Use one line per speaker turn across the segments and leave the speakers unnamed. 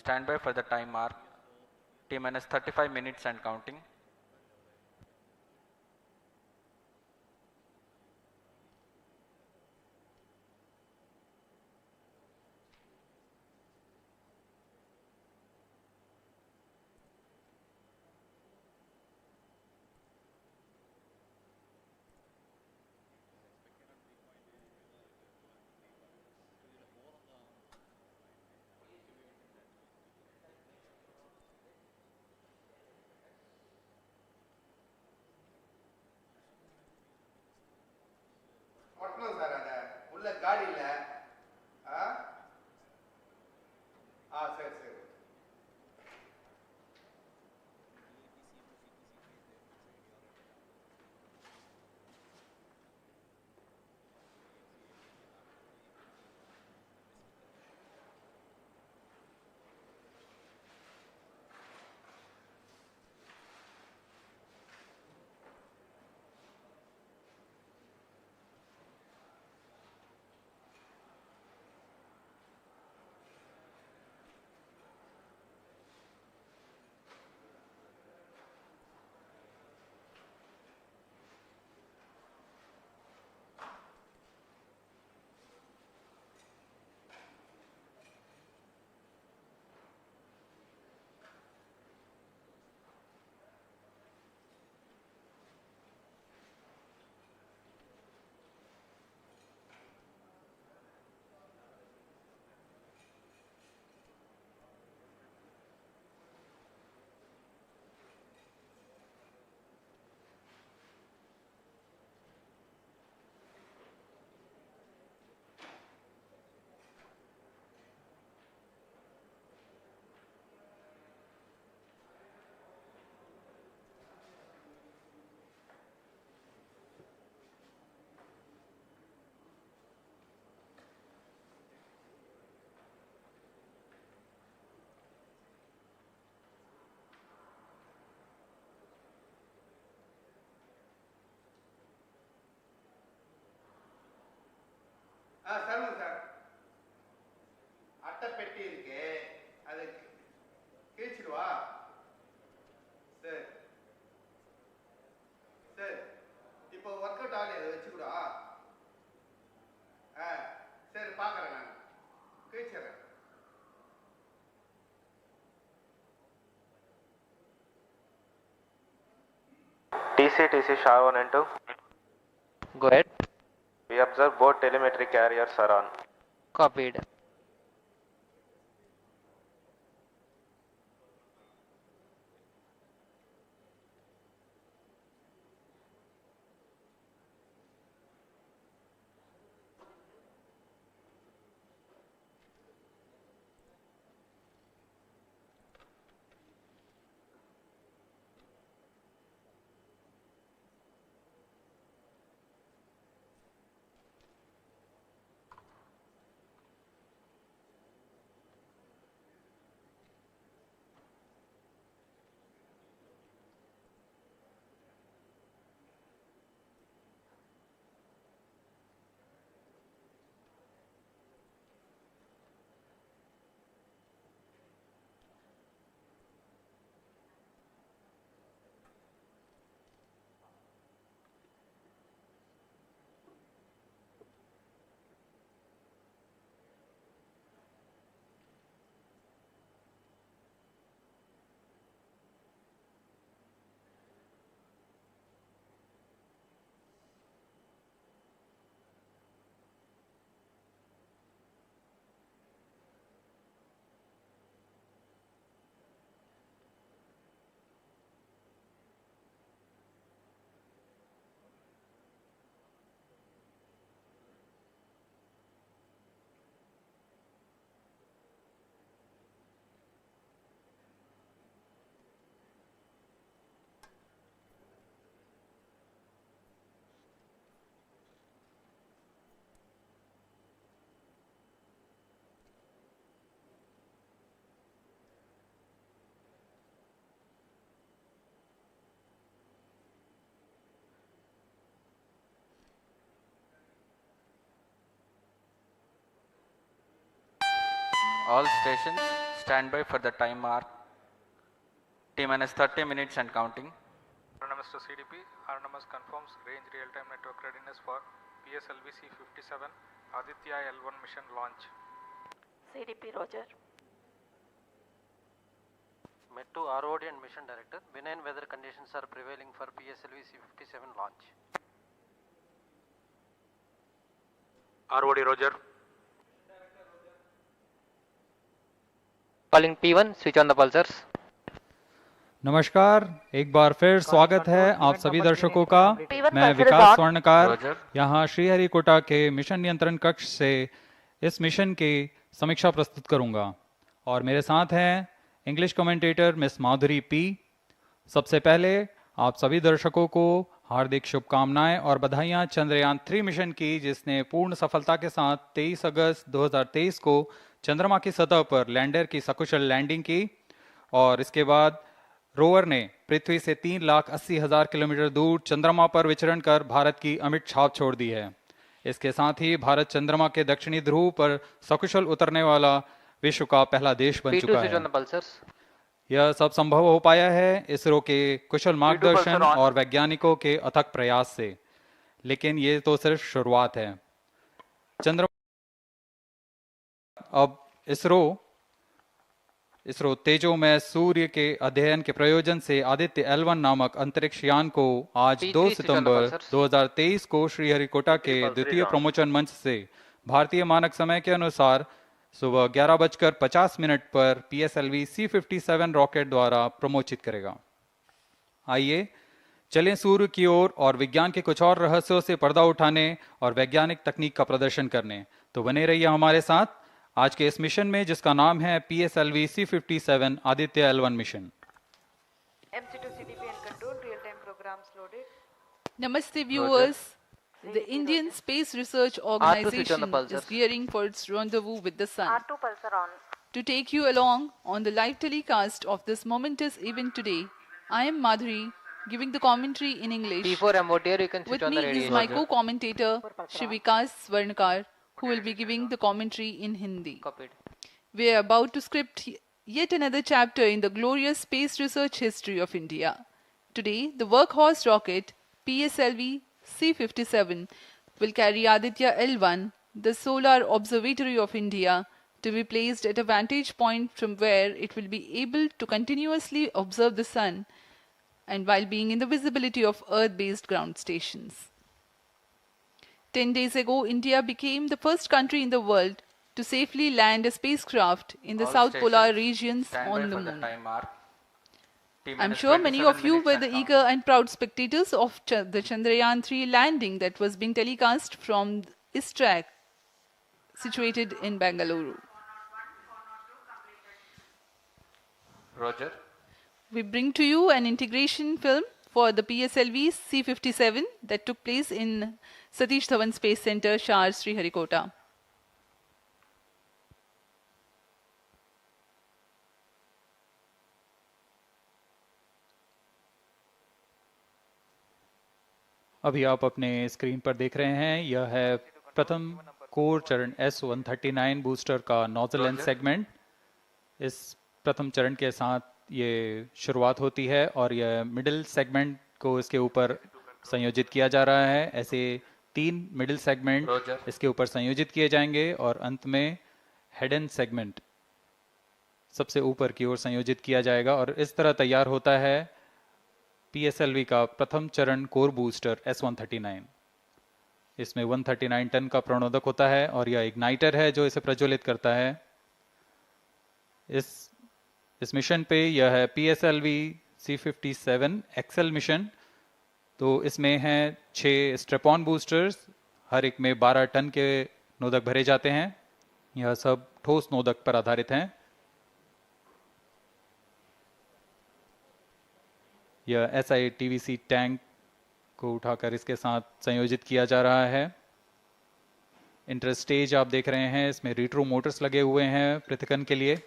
Stand by for the time mark. T minus 35 minutes and counting.
சொல்லுங்க sir. அட்டை பெட்டி இருக்கு, அதை கிழிச்சிடுவா. சரி சரி, இப்போ ஒர்க் அவுட் ஆகலையே, அதை வச்சுக்கூடா. சரி பார்க்குறேன், நான் கிழிச்சிடுறேன்.
TC SHA-1 and 2.
Go ahead.
We observe both telemetry carriers are on.
Copied.
All stations Stand by for the time mark. T minus 30 minutes and counting.
Autonomous to CDP, Autonomous confirms range real-time network readiness for PSLV C57 Aditya L1 mission launch.
CDP Roger.
Met to ROD and Mission Director. Benign weather conditions are prevailing for PSLV C57 launch.
ROD Roger.
Calling P1, switch on the pulsars.
नमस्कार, एक बार फिर स्वागत है आप सभी दर्शकों का। मैं विकास स्वर्णकार यहाँ श्रीहरिकोटा के मिशन नियंत्रण कक्ष से इस मिशन की समीक्षा प्रस्तुत करूंगा और मेरे साथ हैं इंग्लिश कमेंटेटर मिस माधुरी पी। सबसे पहले आप सभी दर्शकों को हार्दिक शुभकामनाएं और बधाइयां चंद्रयान 3 मिशन की, जिसने पूर्ण सफलता के साथ 23 अगस्त 2023 को चंद्रमा की सतह पर लैंडर की सकुशल लैंडिंग की और इसके बाद रोवर ने पृथ्वी से 3,80,000 किलोमीटर दूर चंद्रमा पर विचरण कर भारत की अमिट छाप छोड़ दी है। इसके साथ ही भारत चंद्रमा के दक्षिणी ध्रुव पर सकुशल उतरने वाला विश्व का पहला देश बन चुका है। यह सब संभव हो पाया है इसरो के कुशल मार्गदर्शन और वैज्ञानिकों के अथक प्रयास से, लेकिन ये तो सिर्फ शुरुआत है। चंद्रमा अब इसरो तेजोमय सूर्य के अध्ययन के प्रयोजन से आदित्य L1 नामक अंतरिक्ष यान को आज 2 सितंबर 2023 को श्रीहरिकोटा के द्वितीय प्रमोचन मंच से भारतीय मानक समय के अनुसार सुबह 11:50 पर PSLV C57 रॉकेट द्वारा प्रमोचित करेगा। आइए चलें सूर्य की ओर और विज्ञान के कुछ और रहस्यों से पर्दा उठाने और वैज्ञानिक तकनीक का प्रदर्शन करने। तो बने रहिए हमारे साथ आज के इस मिशन में, जिसका नाम है PSLV C57 Aditya L1 mission.
MC2 CDP and control real-time programs loaded.
Namaste viewers. The Indian Space Research Organization is gearing for its rendezvous with the Sun.
R2 pulsar on.
To take you along on the live telecast of this momentous event today, I am Madhuri, giving the commentary in English.
P4 MOTR, you can switch
With
on the
me
radio.
is my co-commentator, Shri Vikas Swarnkar, who will be giving the commentary in Hindi.
Copied.
We are about to script yet another chapter in the glorious space research history of India. Today, the workhorse rocket PSLV C57 will carry Aditya L1, the solar observatory of India, to be placed at a vantage point from where it will be able to continuously observe the Sun and while being in the visibility of Earth-based ground stations. 10 days ago, India became the first country in the world to safely land a spacecraft in the
All
South Polar
stations,
regions
stand by
on the
for the
moon.
time mark.
I'm sure many of you were the eager and proud spectators of the Chandrayaan 3 landing that was being telecast from ISRO, situated in Bangalore.
Roger.
We bring to you an integration film for the PSLV C57 that took place in Satish Dhawan Space Center, Shar, Sriharikota.
अभी आप अपने screen पर देख रहे हैं, यह है प्रथम कोर चरण S139 बूस्टर का नोजल एंड सेगमेंट। इस प्रथम चरण के साथ ये शुरुआत होती है और यह मिडिल सेगमेंट को इसके ऊपर संयोजित किया जा रहा है। ऐसे 3 मिडिल सेगमेंट इसके ऊपर संयोजित किए जाएंगे और अंत में हेड एंड सेगमेंट सबसे ऊपर की ओर संयोजित किया जाएगा और इस तरह तैयार होता है PSLV का प्रथम चरण कोर बूस्टर S139। इसमें 139 टन का प्रणोदक होता है और यह इग्नाइटर है जो इसे प्रज्वलित करता है। इस मिशन पे यह है PSLV C57 एक्सेल मिशन। तो इसमें हैं 6 स्ट्रेपॉन बूस्टर्स, हर एक में 12 टन के नोदक भरे जाते हैं। यह सब ठोस नोदक पर आधारित हैं। यह SITVC टैंक को उठाकर इसके साथ संयोजित किया जा रहा है। इंटर स्टेज आप देख रहे हैं, इसमें रिट्रो मोटर्स लगे हुए हैं पृथक्कन के लिए।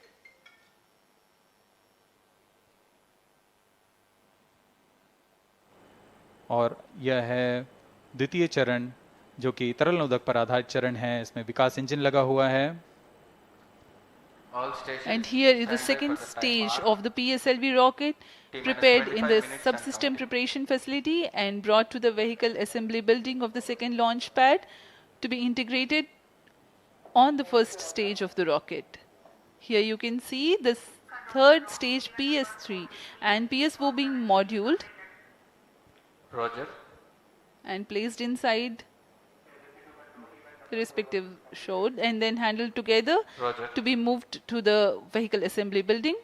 और यह है द्वितीय चरण जो कि तरल नोदक पर आधारित चरण है। इसमें विकास इंजन लगा हुआ है।
All stations.
And here is the
stand by
second
for the time
stage
mark.
of the PSLV rocket,
T minus
prepared in
25
the
minutes and
subsystem
counting.
preparation facility and brought to the vehicle assembly building of the second launch pad to be integrated on the first stage of the rocket. Here you can see the third stage PS3 and PS4 being moduled
Roger.
and placed inside the respective shroud and then handled together
Roger.
to be moved to the vehicle assembly building.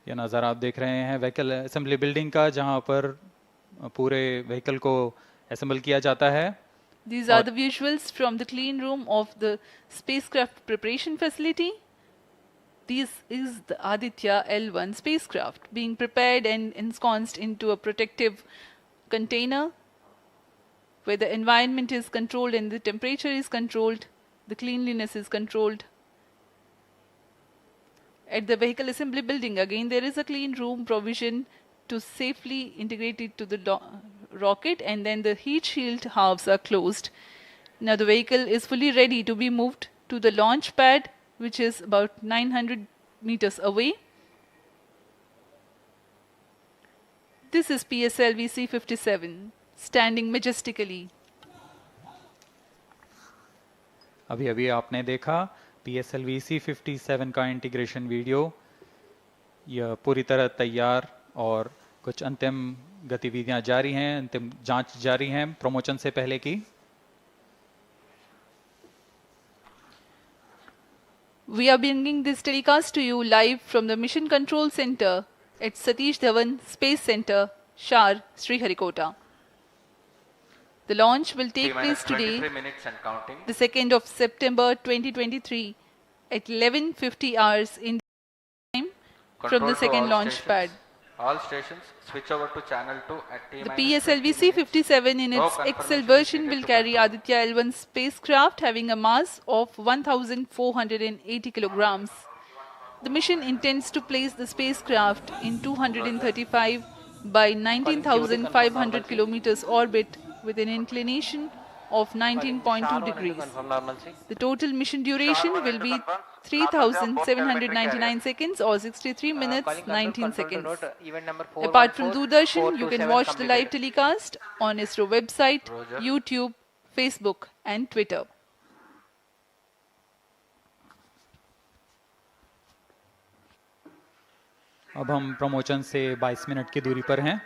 ये नज़ारा आप देख रहे हैं vehicle assembly building का, जहां पर पूरे व्हीकल को असेंबल किया जाता है.
These are the visuals from the clean room of the spacecraft preparation facility. This is the Aditya L1 spacecraft being prepared and ensconced into a protective container where the environment is controlled and the temperature is controlled, the cleanliness is controlled. At the vehicle assembly building, again, there is a clean room provision to safely integrate it to the rocket, and then the heat shield halves are closed. Now the vehicle is fully ready to be moved to the launch pad, which is about 900 meters away. This is PSLV C57 standing majestically.
अभी अभी आपने देखा PSLV C57 का integration video. यह पूरी तरह तैयार और कुछ अंतिम गतिविधियां जारी हैं, अंतिम जांच जारी हैं प्रमोशन से पहले की.
We are bringing this telecast to you live from the Mission Control Center at Satish Dhawan Space Center, Shar, Sriharikota. The launch will take place today,
23 minutes and counting.
the 2nd of September 2023 at 11:50 hours Indian time from
Control
the
to
second
all
launch
stations.
pad.
All stations switch over to channel 2 at T
The
minus
PSLV
20 minutes.
C57 in
No
its
confirmation
XL
is
version
needed
will
to
carry
control.
Aditya L1 spacecraft having a mass of 1,480 kilograms. The mission intends to place the spacecraft in 235 by 19,500 kilometers orbit with an inclination of 19.2 degrees. The total mission duration will be 3,799 seconds or 63 minutes 19 seconds. Apart from Doordarshan, you can watch the live telecast on ISRO website,
Roger.
YouTube, Facebook and Twitter.
अब हम promotion से 22 minute की दूरी पर हैं.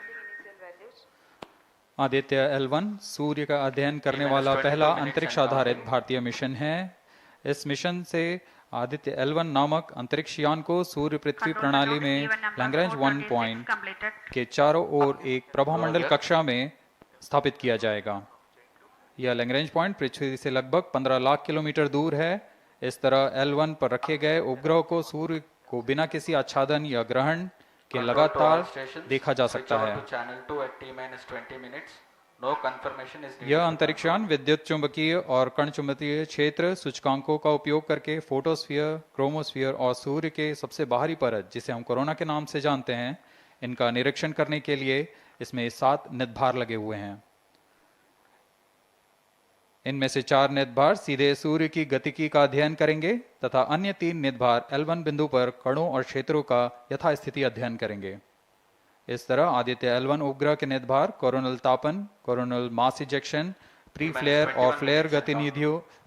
Aditya L1 सूर्य का अध्ययन करने वाला पहला अंतरिक्ष आधारित भारतीय मिशन है. इस मिशन से आदित्य L1 नामक अंतरिक्ष यान को सूर्य पृथ्वी प्रणाली में लैग्रेंज 1 पॉइंट के चारों ओर एक प्रभामंडल कक्षा में स्थापित किया जाएगा. यह लैग्रेंज पॉइंट पृथ्वी से लगभग 15 लाख किलोमीटर दूर है. इस तरह L1 पर रखे गए उपग्रह को सूर्य को बिना किसी आच्छादन या ग्रहण के
Control to all
लगातार
stations.
देखा जा
Switch
सकता
over
है.
to channel 2 at T minus 20 minutes. No confirmation is needed.
यह
to
अंतरिक्ष यान विद्युत चुंबकीय और कण चुंबकीय क्षेत्र सूचकांकों का उपयोग करके फोटोस्फीयर, क्रोमोस्फीयर और सूर्य के सबसे बाहरी परत, जिसे हम कोरोना के नाम से जानते हैं, इनका निरीक्षण करने के लिए इसमें 7 निदभार लगे हुए हैं. इनमें से 4 निदभार सीधे सूर्य की गतिकी का अध्ययन करेंगे तथा अन्य 3 निदभार L1 बिंदु पर कणों और क्षेत्रों का यथास्थिति अध्ययन करेंगे. इस तरह आदित्य L1 उपग्रह के निदभार कोरोनल तापन, coronal mass ejection, pre flare और फ्लेयर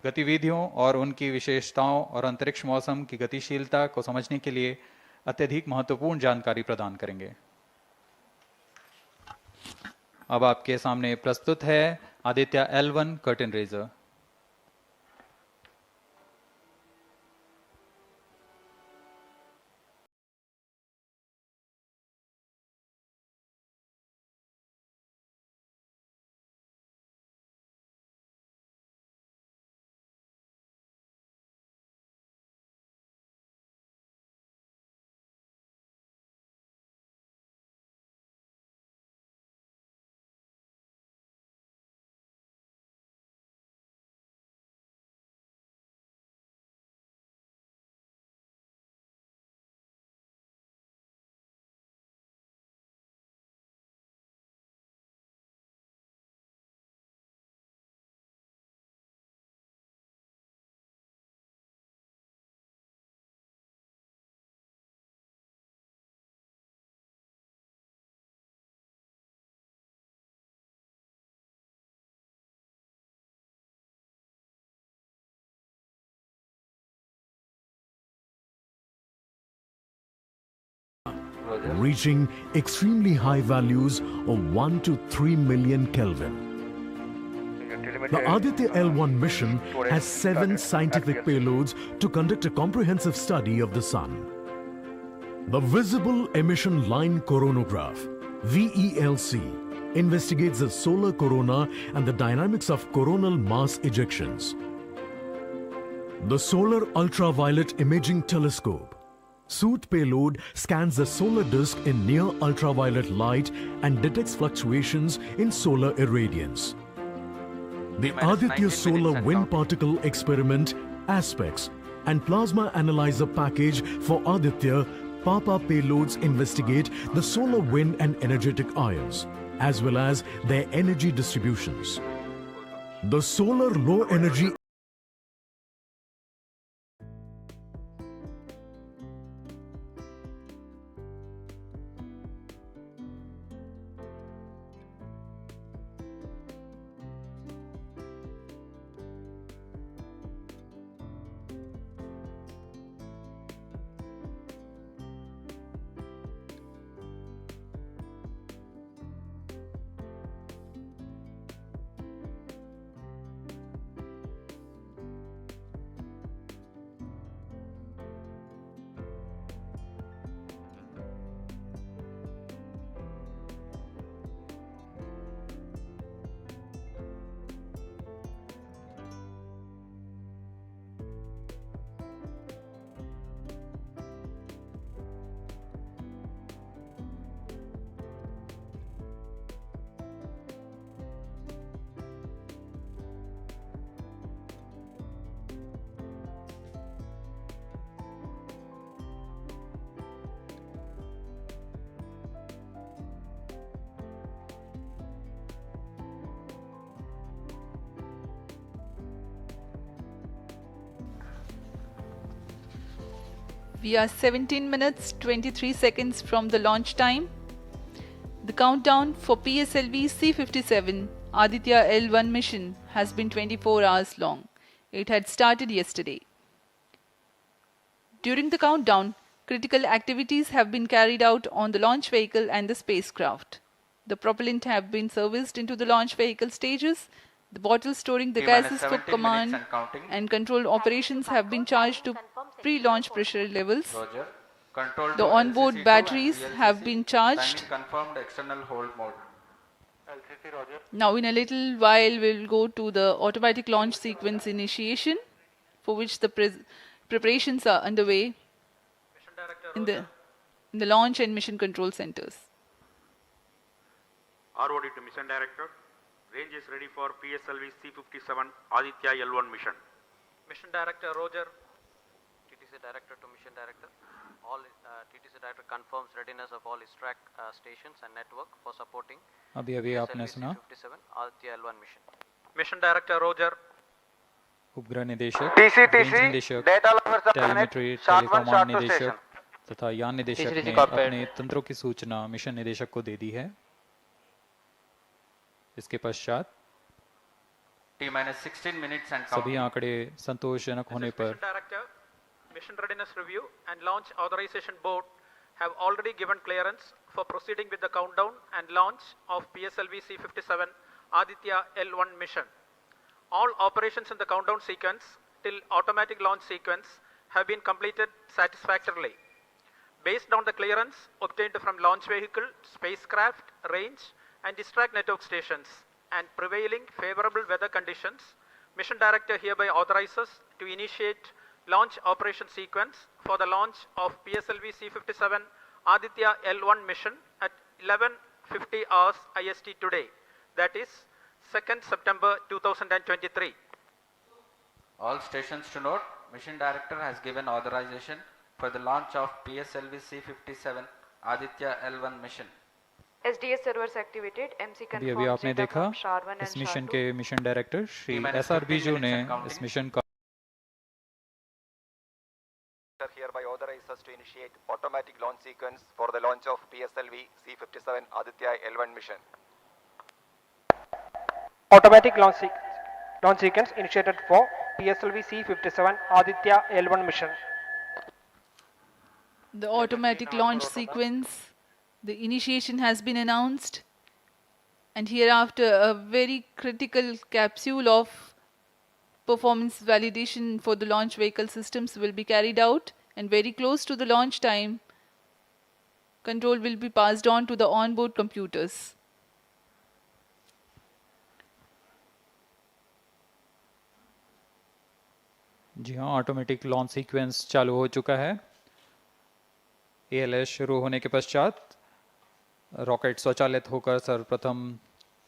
गतिविधियों और उनकी विशेषताओं और अंतरिक्ष मौसम की गतिशीलता को समझने के लिए अत्यधिक महत्वपूर्ण जानकारी प्रदान करेंगे. अब आपके सामने प्रस्तुत है Aditya L1 curtain raiser.
reaching extremely high values of 1 to 3 million Kelvin. The Aditya L1 mission has 7 scientific payloads to conduct a comprehensive study of the Sun. The Visible Emission Line Coronagraph, VELC, investigates the solar corona and the dynamics of coronal mass ejections. The Solar Ultraviolet Imaging Telescope, SURYA payload, scans the solar disk in near ultraviolet light and detects fluctuations in solar irradiance. The Aditya Solar Wind Particle Experiment, ASPECS, and Plasma Analyzer Package for Aditya PAPA payloads investigate the solar wind and energetic ions, as well as their energy distributions. The Solar Low Energy
We are 17 minutes 23 seconds from the launch time. The countdown for PSLV C-57 Aditya L1 mission has been 24 hours long. It had started yesterday. During the countdown, critical activities have been carried out on the launch vehicle and the spacecraft. The propellant have been serviced into the launch vehicle stages. The bottles storing the gases for command and control operations have been charged to pre-launch pressure levels. The onboard batteries have been charged.
Confirmed external hold mode.
Now in a little while we'll go to the automatic launch sequence initiation, for which the preparations are underway in the launch and mission control centers.
ROD to Mission Director. Range is ready for PSLV C-57 Aditya L1 mission.
Mission Director Roger. TTC Director to Mission Director. All TTC Director confirms readiness of all ISRO stations and network for supporting
अभी आपने सुना
C-57 Aditya L1 mission. Mission Director Roger.
उपग्रह निदेशक, range निदेशक, telemetry टेलीकमांड निदेशक तथा यान निदेशक ने अपने तंत्रों की सूचना मिशन निदेशक को दे दी है। इसके पश्चात
T-16 minutes and
सभी आंकड़े संतोषजनक होने पर
Mission Readiness Review and Launch Authorization Board have already given clearance for proceeding with the countdown and launch of PSLV C-57 Aditya L1 mission. All operations in the countdown sequence till automatic launch sequence have been completed satisfactorily. Based on the clearance obtained from launch vehicle, spacecraft, range and distract network stations and prevailing favorable weather conditions, Mission Director hereby authorizes to initiate launch operation sequence for the launch of PSLV C-57 Aditya L1 mission at 11:50 hours IST today, that is 2nd September 2023.
all stations to note, Mission Director has given authorization for the launch of PSLV C-57 Aditya L1 mission.
SDS servers activated. MC
अभी
confirms
आपने
data
देखा
from SHAR-1
इस
and
mission
SHAR-2.
के mission director Shri SR Biju ने इस mission का
hereby authorizes to initiate automatic launch sequence for the launch of PSLV C-57 Aditya L1 mission.
Automatic launch sequence initiated for PSLV C-57 Aditya L1 mission.
The automatic launch sequence, the initiation has been announced, and hereafter a very critical capsule of performance validation for the launch vehicle systems will be carried out, and very close to the launch time, control will be passed on to the onboard computers.
जी हाँ, automatic launch sequence चालू हो चुका है। ALS शुरू होने के पश्चात rocket स्वचालित होकर सर्वप्रथम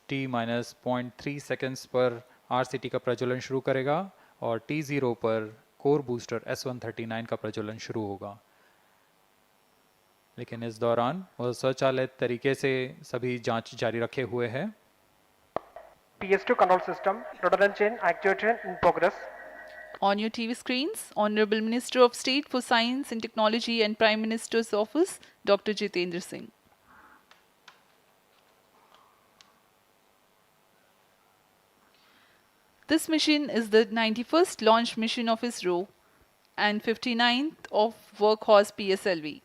T-0.3 सेकेंड्स पर RCT का प्रज्वलन शुरू करेगा और T0 पर कोर बूस्टर S139 का प्रज्वलन शुरू होगा। लेकिन इस दौरान वह स्वचालित तरीके से सभी जांच जारी रखे हुए है।
PS2 control system, rudder and chain actuation in progress.
On your TV screens, Honorable Minister of State for Science and Technology and Prime Minister's Office, Dr. Jitendra Singh. This mission is the 91st launch mission of ISRO and 59th of Workhorse PSLV.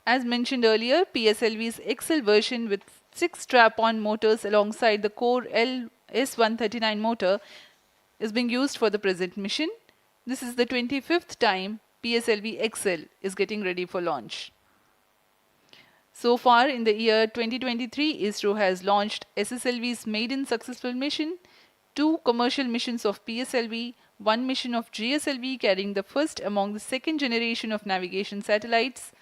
As mentioned earlier, PSLV's XL version with 6 strap-on motors alongside the core S139 motor is being used for the present mission. This is the 25th time PSLV XL is getting ready for launch. So far in the year 2023, ISRO has launched SSLV's maiden successful mission, 2 commercial missions of PSLV, 1 mission of GSLV carrying the first among the second generation of navigation satellites,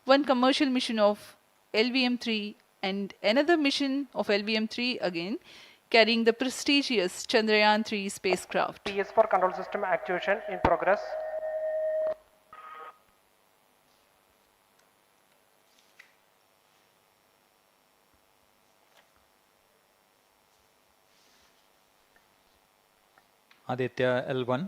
1 commercial mission of LVM-3 and another mission of LVM-3 again, carrying the prestigious Chandrayaan-3 spacecraft.
PS4 control system actuation in progress.
Aditya L1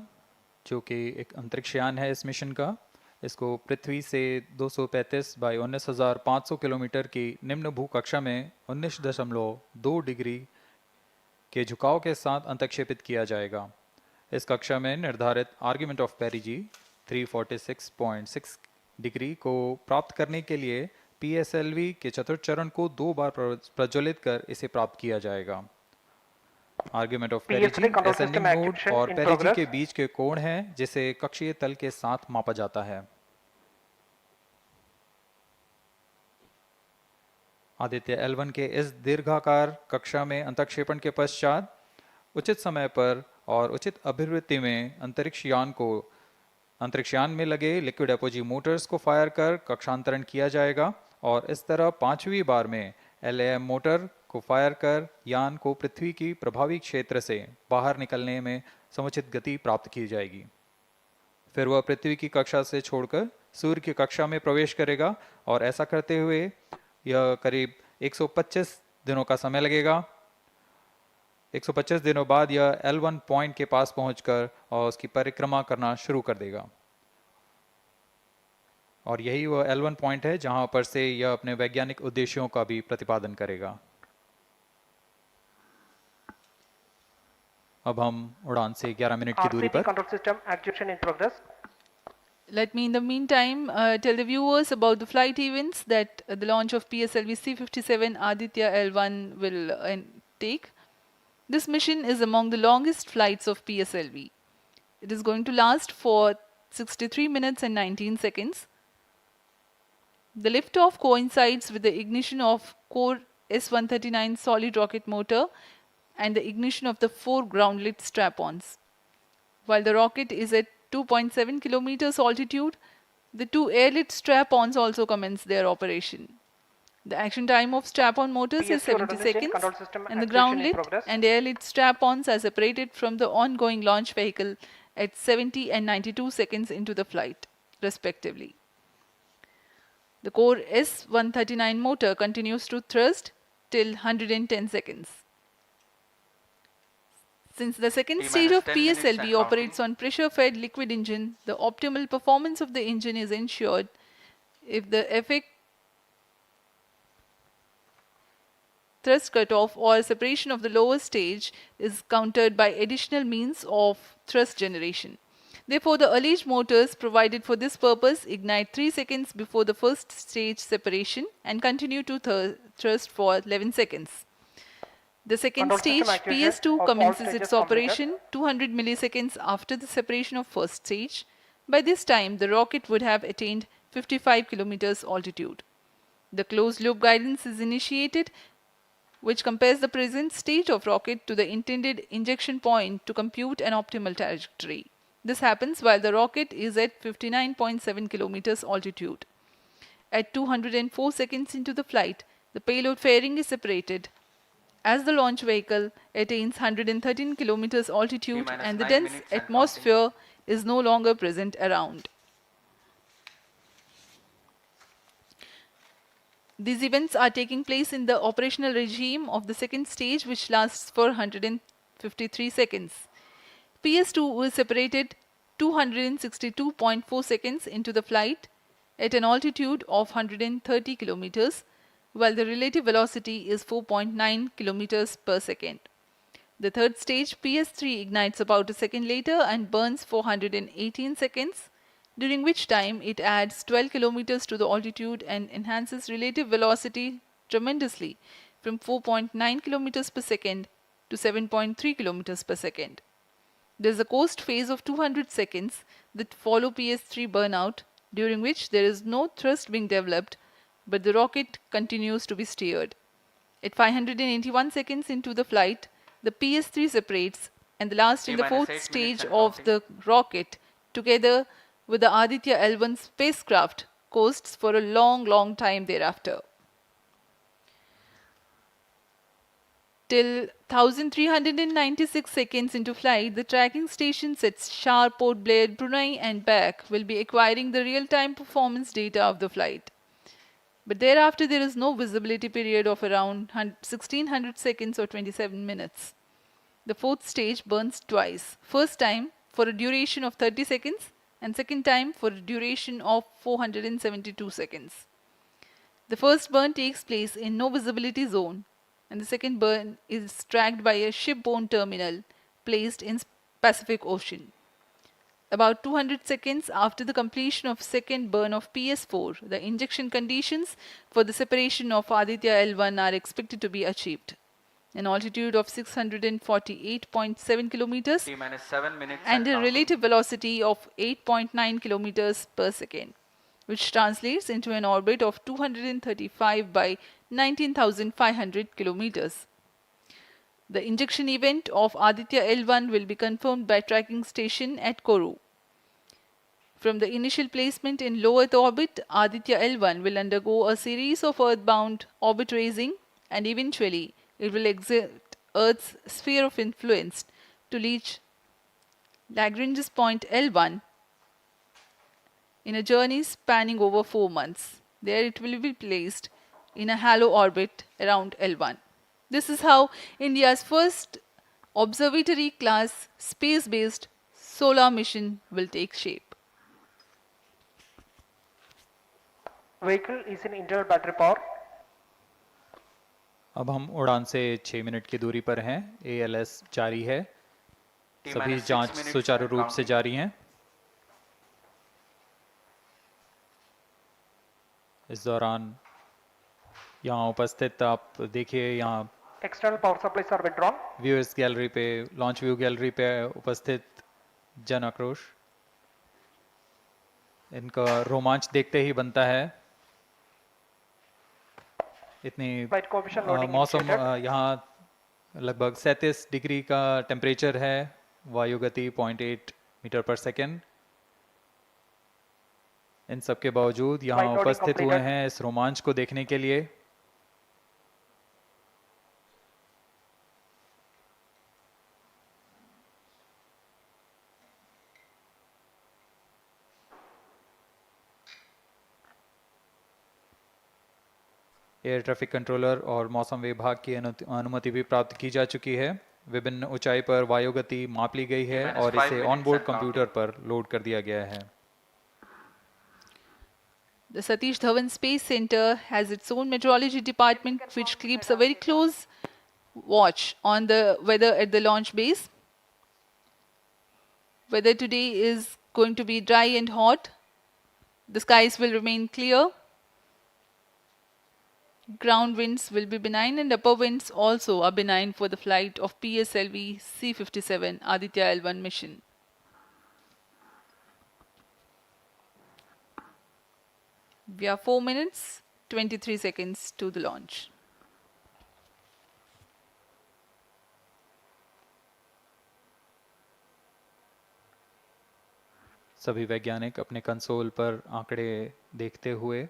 जो कि एक अंतरिक्षयान है इस mission का, इसको पृथ्वी से 235 by 19,500 kilometre की निम्न भूकक्षा में 19.2 डिग्री के झुकाव के साथ अंतक्षेपित किया जाएगा। इस कक्षा में निर्धारित आर्ग्यूमेंट ऑफ पेरिजी 346.6 डिग्री को प्राप्त करने के लिए PSLV के चतुर्थ चरण को 2 बार प्रज्वलित कर इसे प्राप्त किया जाएगा। आर्ग्यूमेंट ऑफ पेरिजी असेंडिंग मोड और पेरिजी के बीच के कोण है जिसे कक्षीय तल के साथ मापा जाता है। आदित्य L1 के इस दीर्घाकार कक्षा में अंतक्षेपण के पश्चात उचित समय पर और उचित अभिवृत्ति में अंतरिक्षयान में लगे लिक्विड एपोजी मोटर्स को फायर कर कक्षांतरण किया जाएगा और इस तरह 5वीं बार में LAM मोटर को फायर कर यान को पृथ्वी की प्रभावी क्षेत्र से बाहर निकलने में समुचित गति प्राप्त की जाएगी। फिर वह पृथ्वी की कक्षा से छोड़कर सूर्य की कक्षा में प्रवेश करेगा और ऐसा करते हुए यह करीब 125 दिनों का समय लगेगा। 125 दिनों बाद यह L1 पॉइंट के पास पहुंचकर और उसकी परिक्रमा करना शुरू कर देगा और यही वह L1 पॉइंट है जहां पर से यह अपने वैज्ञानिक उद्देश्यों का भी प्रतिपादन करेगा। अब हम उड़ान से 11 मिनट की दूरी पर
control system actuation in progress.
Let me in the meantime tell the viewers about the flight events that the launch of PSLV C-57 Aditya L1 will take. This mission is among the longest flights of PSLV. It is going to last for 63 minutes and 19 seconds. The liftoff coincides with the ignition of core S139 solid rocket motor and the ignition of the 4 ground-lit strap-ons. While the rocket is at 2.7 kilometers altitude, the 2 air-lit strap-ons also commence their operation. The action time of strap-on motors is 70 seconds and the ground-lit and air-lit strap-ons are separated from the ongoing launch vehicle at 70 and 92 seconds into the flight, respectively. The core S139 motor continues to thrust till 110 seconds. Since the second stage of PSLV operates on pressure-fed liquid engine, the optimal performance of the engine is ensured if the effect thrust cutoff or separation of the lower stage is countered by additional means of thrust generation. Therefore, the alleged motors provided for this purpose ignite 3 seconds before the first stage separation and continue to thrust for 11 seconds. The second
Control
stage,
system activation
PS2,
of all
commences
stages
its
completed.
operation 200 milliseconds after the separation of first stage. By this time, the rocket would have attained 55 kilometers altitude. The closed-loop guidance is initiated, which compares the present state of rocket to the intended injection point to compute an optimal trajectory. This happens while the rocket is at 59.7 kilometers altitude. At 204 seconds into the flight, the payload fairing is separated as the launch vehicle attains 113 kilometers altitude
T-minus
and the
9
dense
minutes and
atmosphere is no longer present around. These events are taking place in the operational regime of the second stage, which lasts for 153 seconds. PS2 was separated 262.4 seconds into the flight at an altitude of 130 kilometers, while the relative velocity is 4.9 kilometers per second. The third stage, PS3, ignites about a second later and burns for 118 seconds, during which time it adds 12 kilometers to the altitude and enhances relative velocity tremendously from 4.9 kilometers per second to 7.3 kilometers per second. There is a coast phase of 200 seconds that follow PS3 burnout, during which there is no thrust being developed, but the rocket continues to be steered. At 581 seconds into the flight, the PS3 separates, and the last and the
T-minus 8
fourth
minutes
stage
and
of
counting.
the rocket, together with the Aditya L1 spacecraft, coasts for a long time thereafter. Till 1396 seconds into flight, the tracking stations at Shar, Port Blair, Brunei and back will be acquiring the real-time performance data of the flight. But thereafter there is no visibility period of around 1600 seconds or 27 minutes. The fourth stage burns twice. First time for a duration of 30 seconds and second time for a duration of 472 seconds. The first burn takes place in no visibility zone, and the second burn is tracked by a shipborne terminal placed in Pacific Ocean. About 200 seconds after the completion of second burn of PS4, the injection conditions for the separation of Aditya L1 are expected to be achieved. An altitude of 648.7 kilometers
T-minus 7 minutes
and a
counting.
relative velocity of 8.9 kilometers per second, which translates into an orbit of 235 by 19,500 kilometers. The injection event of Aditya L1 will be confirmed by tracking station at Kourou. From the initial placement in low Earth orbit, Aditya L1 will undergo a series of earthbound orbit raising, and eventually it will exit Earth's sphere of influence to reach Lagrange's point L1 in a journey spanning over 4 months. There it will be placed in a halo orbit around L1. This is how India's first observatory class space-based solar mission will take shape.
Vehicle is in internal battery power.
अब हम उड़ान से 6 minute की दूरी पर हैं। ALS जारी है। सभी
T-minus 6
जांच
minutes
सुचारू
and
रूप से
counting.
जारी हैं। इस दौरान यहाँ उपस्थित आप देखिए, यहाँ
External power supplies are withdrawn.
Viewers gallery पे, लॉन्च व्यू गैलरी पे उपस्थित जन आक्रोश, इनका रोमांच देखते ही बनता है। इतनी
Flight coefficient loading
मौसम
initiated.
यहाँ लगभग 37 डिग्री का टेम्परेचर है, वायु गति 0.8 मीटर पर सेकेंड। इन सब के बावजूद यहाँ
Flight loading
उपस्थित हुए
completed.
हैं इस रोमांच को देखने के लिए। एयर ट्रैफिक कंट्रोलर और मौसम विभाग की अनुमति भी प्राप्त की जा चुकी है। विभिन्न ऊंचाई पर वायु गति माप ली गई है और इसे ऑन बोर्ड कंप्यूटर पर लोड कर दिया गया है।
The Satish Dhawan Space Center has its own meteorology department which keeps a very close watch on the weather at the launch base. Weather today is going to be dry and hot. The skies will remain clear. Ground winds will be benign and upper winds also are benign for the flight of PSLV C-57 Aditya L1 mission. We are 4 minutes, 23 seconds to the launch.
सभी वैज्ञानिक अपने console पर आंकड़े देखते हुए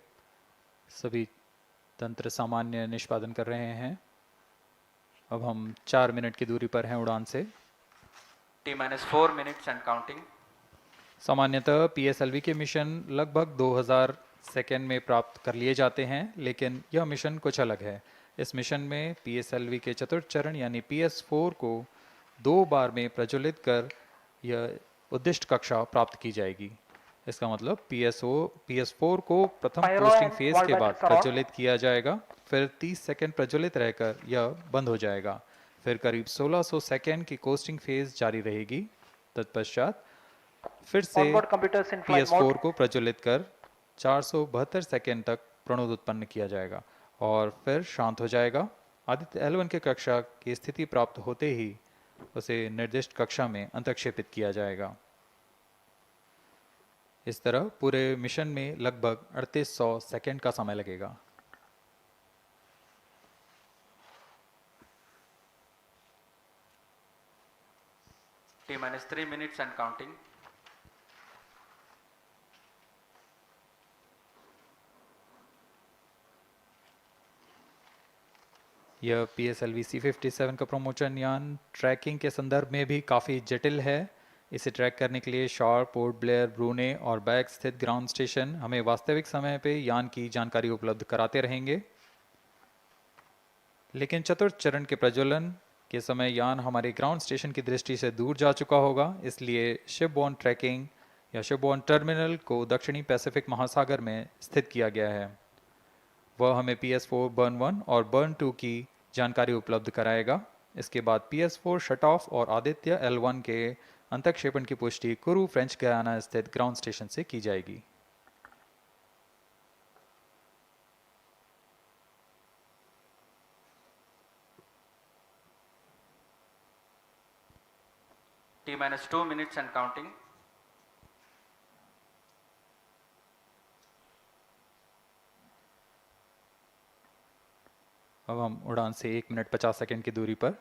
सभी तंत्र सामान्य निष्पादन कर रहे हैं। अब हम 4 मिनट की दूरी पर हैं उड़ान से।
T-4 minutes and counting.
सामान्यतः PSLV के मिशन लगभग 2000 सेकेंड में प्राप्त कर लिए जाते हैं, लेकिन यह मिशन कुछ अलग है। इस मिशन में PSLV के चतुर्थ चरण यानी PS4 को 2 बार में प्रज्वलित कर यह उद्दिष्ट कक्षा प्राप्त की जाएगी। इसका मतलब PS4 को प्रथम कोस्टिंग फेज के बाद प्रज्वलित किया जाएगा, फिर 30 सेकेंड प्रज्वलित रहकर यह बंद हो जाएगा, फिर करीब 1600 सेकेंड की कोस्टिंग फेज जारी रहेगी। तत्पश्चात फिर से PS4 को प्रज्वलित कर 472 सेकेंड तक प्रणोद उत्पन्न किया जाएगा और फिर शांत हो जाएगा। आदित्य L1 के कक्षा की स्थिति प्राप्त होते ही उसे निर्दिष्ट कक्षा में अंतक्षेपित किया जाएगा। इस तरह पूरे मिशन में लगभग 3800 सेकेंड का समय लगेगा।
T-3 minutes and counting.
यह PSLV C-57 का प्रमोचन यान ट्रैकिंग के संदर्भ में भी काफ़ी जटिल है। इसे ट्रैक करने के लिए शॉर, पोर्ट ब्लेयर, ब्रूने और बैग स्थित ग्राउंड स्टेशन हमें वास्तविक समय पे यान की जानकारी उपलब्ध कराते रहेंगे। लेकिन चतुर्थ चरण के प्रज्वलन के समय यान हमारे ग्राउंड स्टेशन की दृष्टि से दूर जा चुका होगा, इसलिए शिपबोर्न ट्रैकिंग या शिपबोर्न टर्मिनल को दक्षिणी पैसिफिक महासागर में स्थित किया गया है। वह हमें PS4 बर्न 1 और बर्न 2 की जानकारी उपलब्ध कराएगा। इसके बाद PS4 शट ऑफ और आदित्य L1 के अंतक्षेपण की पुष्टि कुरू फ्रेंच गयाना स्थित ग्राउंड स्टेशन से की जाएगी।
T-2 minutes and counting.
अब हम उड़ान से 1 मिनट 50 सेकंड की दूरी पर।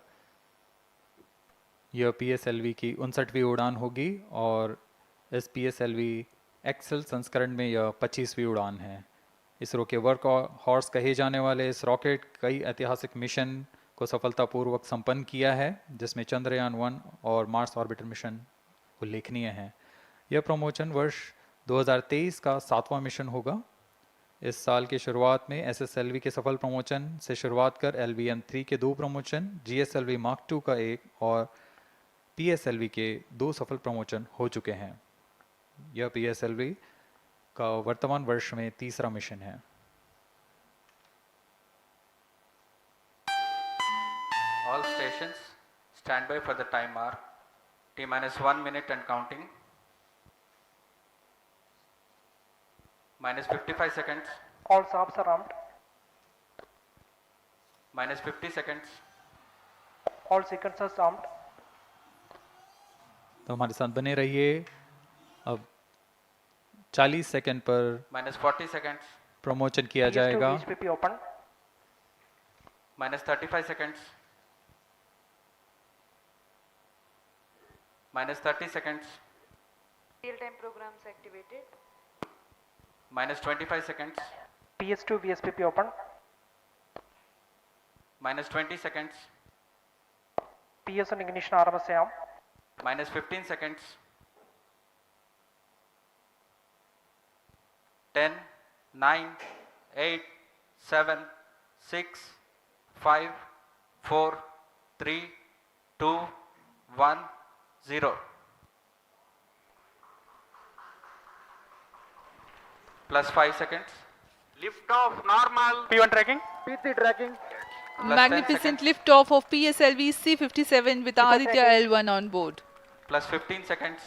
यह PSLV की 59वीं उड़ान होगी और इस PSLV एक्सेल संस्करण में यह 25वीं उड़ान है। इसरो के वर्क हॉर्स कहे जाने वाले इस रॉकेट कई ऐतिहासिक मिशन को सफलतापूर्वक संपन्न किया है, जिसमें चंद्रयान 1 और मार्स ऑर्बिटर मिशन उल्लेखनीय हैं। यह प्रमोचन वर्ष 2023 का 7वां मिशन होगा। इस साल की शुरुआत में SSLV के सफल प्रमोचन से शुरुआत कर LVM-3 के 2 प्रमोचन, GSLV Mark II का 1 और PSLV के 2 सफल प्रमोचन हो चुके हैं। यह PSLV का वर्तमान वर्ष में 3रा मिशन है।
All stations stand by for the time mark. T-1 minute and counting. -55 seconds.
All subs are armed.
-50 seconds.
All sequencers armed.
तो हमारे साथ बने रहिए। अब 40 सेकंड पर
-40 seconds.
प्रमोचन किया जाएगा।
VHPP open.
-35 seconds. -30 seconds.
Real-time programs activated.
-25 seconds.
PS2 VSPP open.
-20 seconds.
PS1 ignition RMS arm.
-15 seconds. 10, 9, 8, 7, 6, 5, 4, 3, 2, 1, 0. +5 seconds.
Lift off normal.
P1 tracking.
P3 tracking.
Magnificent liftoff of PSLV C-57 with Aditya L1 on board.
+15 seconds.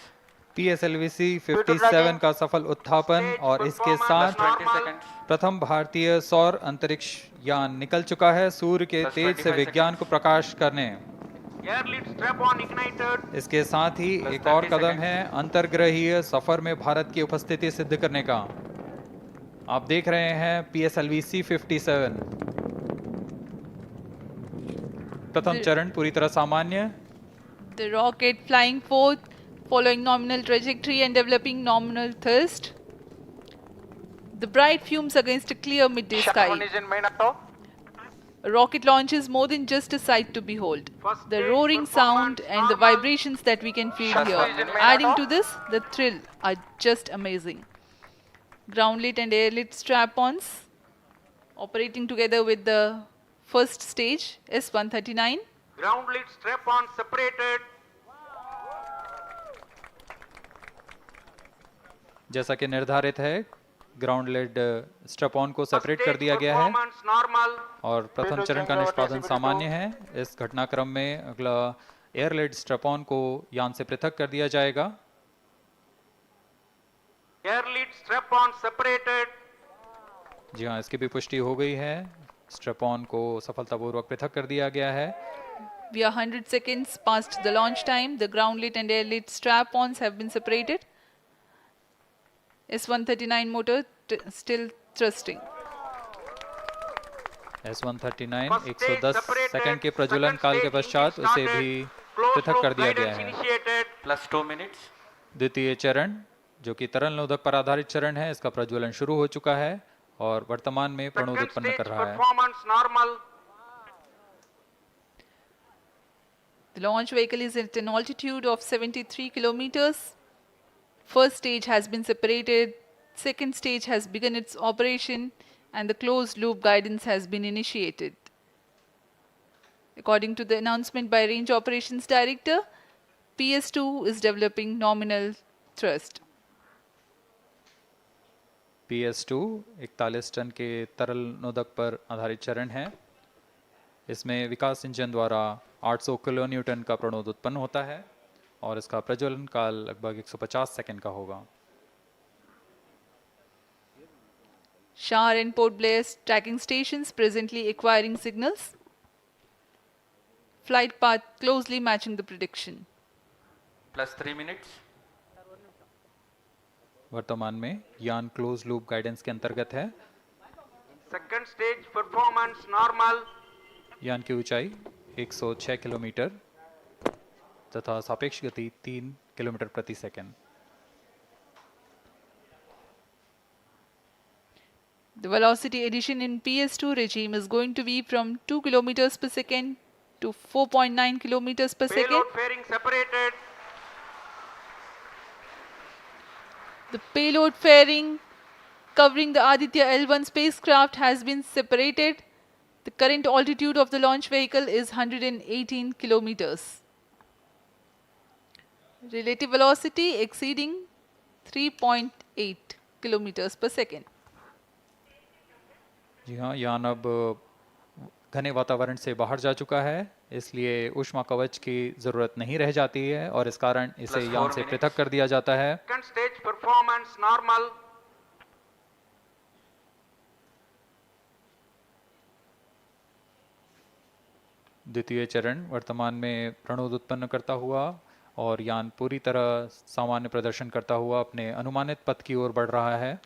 PSLV-C 57 का सफल उत्थापन और इसके साथ प्रथम भारतीय सौर अंतरिक्ष यान निकल चुका है सूर्य के तेज से विज्ञान को प्रकाश करने। इसके साथ ही एक और कदम है अंतर्ग्रहीय सफर में भारत की उपस्थिति सिद्ध करने का। आप देख रहे हैं PSLV-C 57 प्रथम चरण पूरी तरह सामान्य।
The rocket flying forth, following nominal trajectory and developing nominal thrust. The bright fumes against a clear midday sky. A rocket launch is more than just a sight to behold. The roaring sound and the vibrations that we can feel here, adding to this, the thrill are just amazing. Ground-lit and air-lit strap-ons operating together with the first stage, S-139.
Ground-lit strap-on separated.
जैसा कि निर्धारित है ground lead strap-on को separate कर दिया गया है और प्रथम चरण का निष्पादन सामान्य है। इस घटनाक्रम में अगला एयर लेड स्ट्रैप-ऑन को यान से पृथक कर दिया जाएगा।
Air lead strap-on separated.
जी हाँ, इसकी भी पुष्टि हो गई है। स्ट्रैप-ऑन को सफलतापूर्वक पृथक कर दिया गया है।
We are 100 seconds past the launch time. The ground-lit and air-lit strap-ons have been separated. S-139 motor still thrusting.
S-139 110 second के प्रज्वलन काल के पश्चात उसे भी पृथक कर दिया गया है।
+2 minutes.
द्वितीय चरण जो कि तरल नोदक पर आधारित चरण है, इसका प्रज्वलन शुरू हो चुका है और वर्तमान में प्रणोद उत्पन्न कर रहा है।
The launch vehicle is at an altitude of 73 kilometers. First stage has been separated. Second stage has begun its operation and the closed loop guidance has been initiated. According to the announcement by Range Operations Director, PS2 is developing nominal thrust.
PS2 41 ton के तरल नोदक पर आधारित चरण है। इसमें विकास engine द्वारा 800 kilo Newton का प्रणोद उत्पन्न होता है और इसका प्रज्वलन काल लगभग 150 सेकंड का होगा।
Shar and Port Blair tracking stations presently acquiring signals. Flight path closely matching the prediction.
+3 minutes.
वर्तमान में यान क्लोज लूप गाइडेंस के अंतर्गत है।
Second stage performance normal.
यान की ऊंचाई 106 किलोमीटर तथा सापेक्ष गति 3 किलोमीटर प्रति second.
The velocity addition in PS2 regime is going to be from 2 kilometers per second to 4.9 kilometers per second.
Payload fairing separated.
The payload fairing covering the Aditya L1 spacecraft has been separated. The current altitude of the launch vehicle is 118 kilometers. Relative velocity exceeding 3.8 kilometers per second.
जी हाँ, यान अब घने वातावरण से बाहर जा चुका है, इसलिए ऊष्मा कवच की जरूरत नहीं रह जाती है और इस कारण इसे यान से पृथक कर दिया जाता है।
Second stage performance normal.
द्वितीय चरण वर्तमान में प्रणोद उत्पन्न करता हुआ और यान पूरी तरह सामान्य प्रदर्शन करता हुआ अपने अनुमानित पथ की ओर बढ़ रहा है।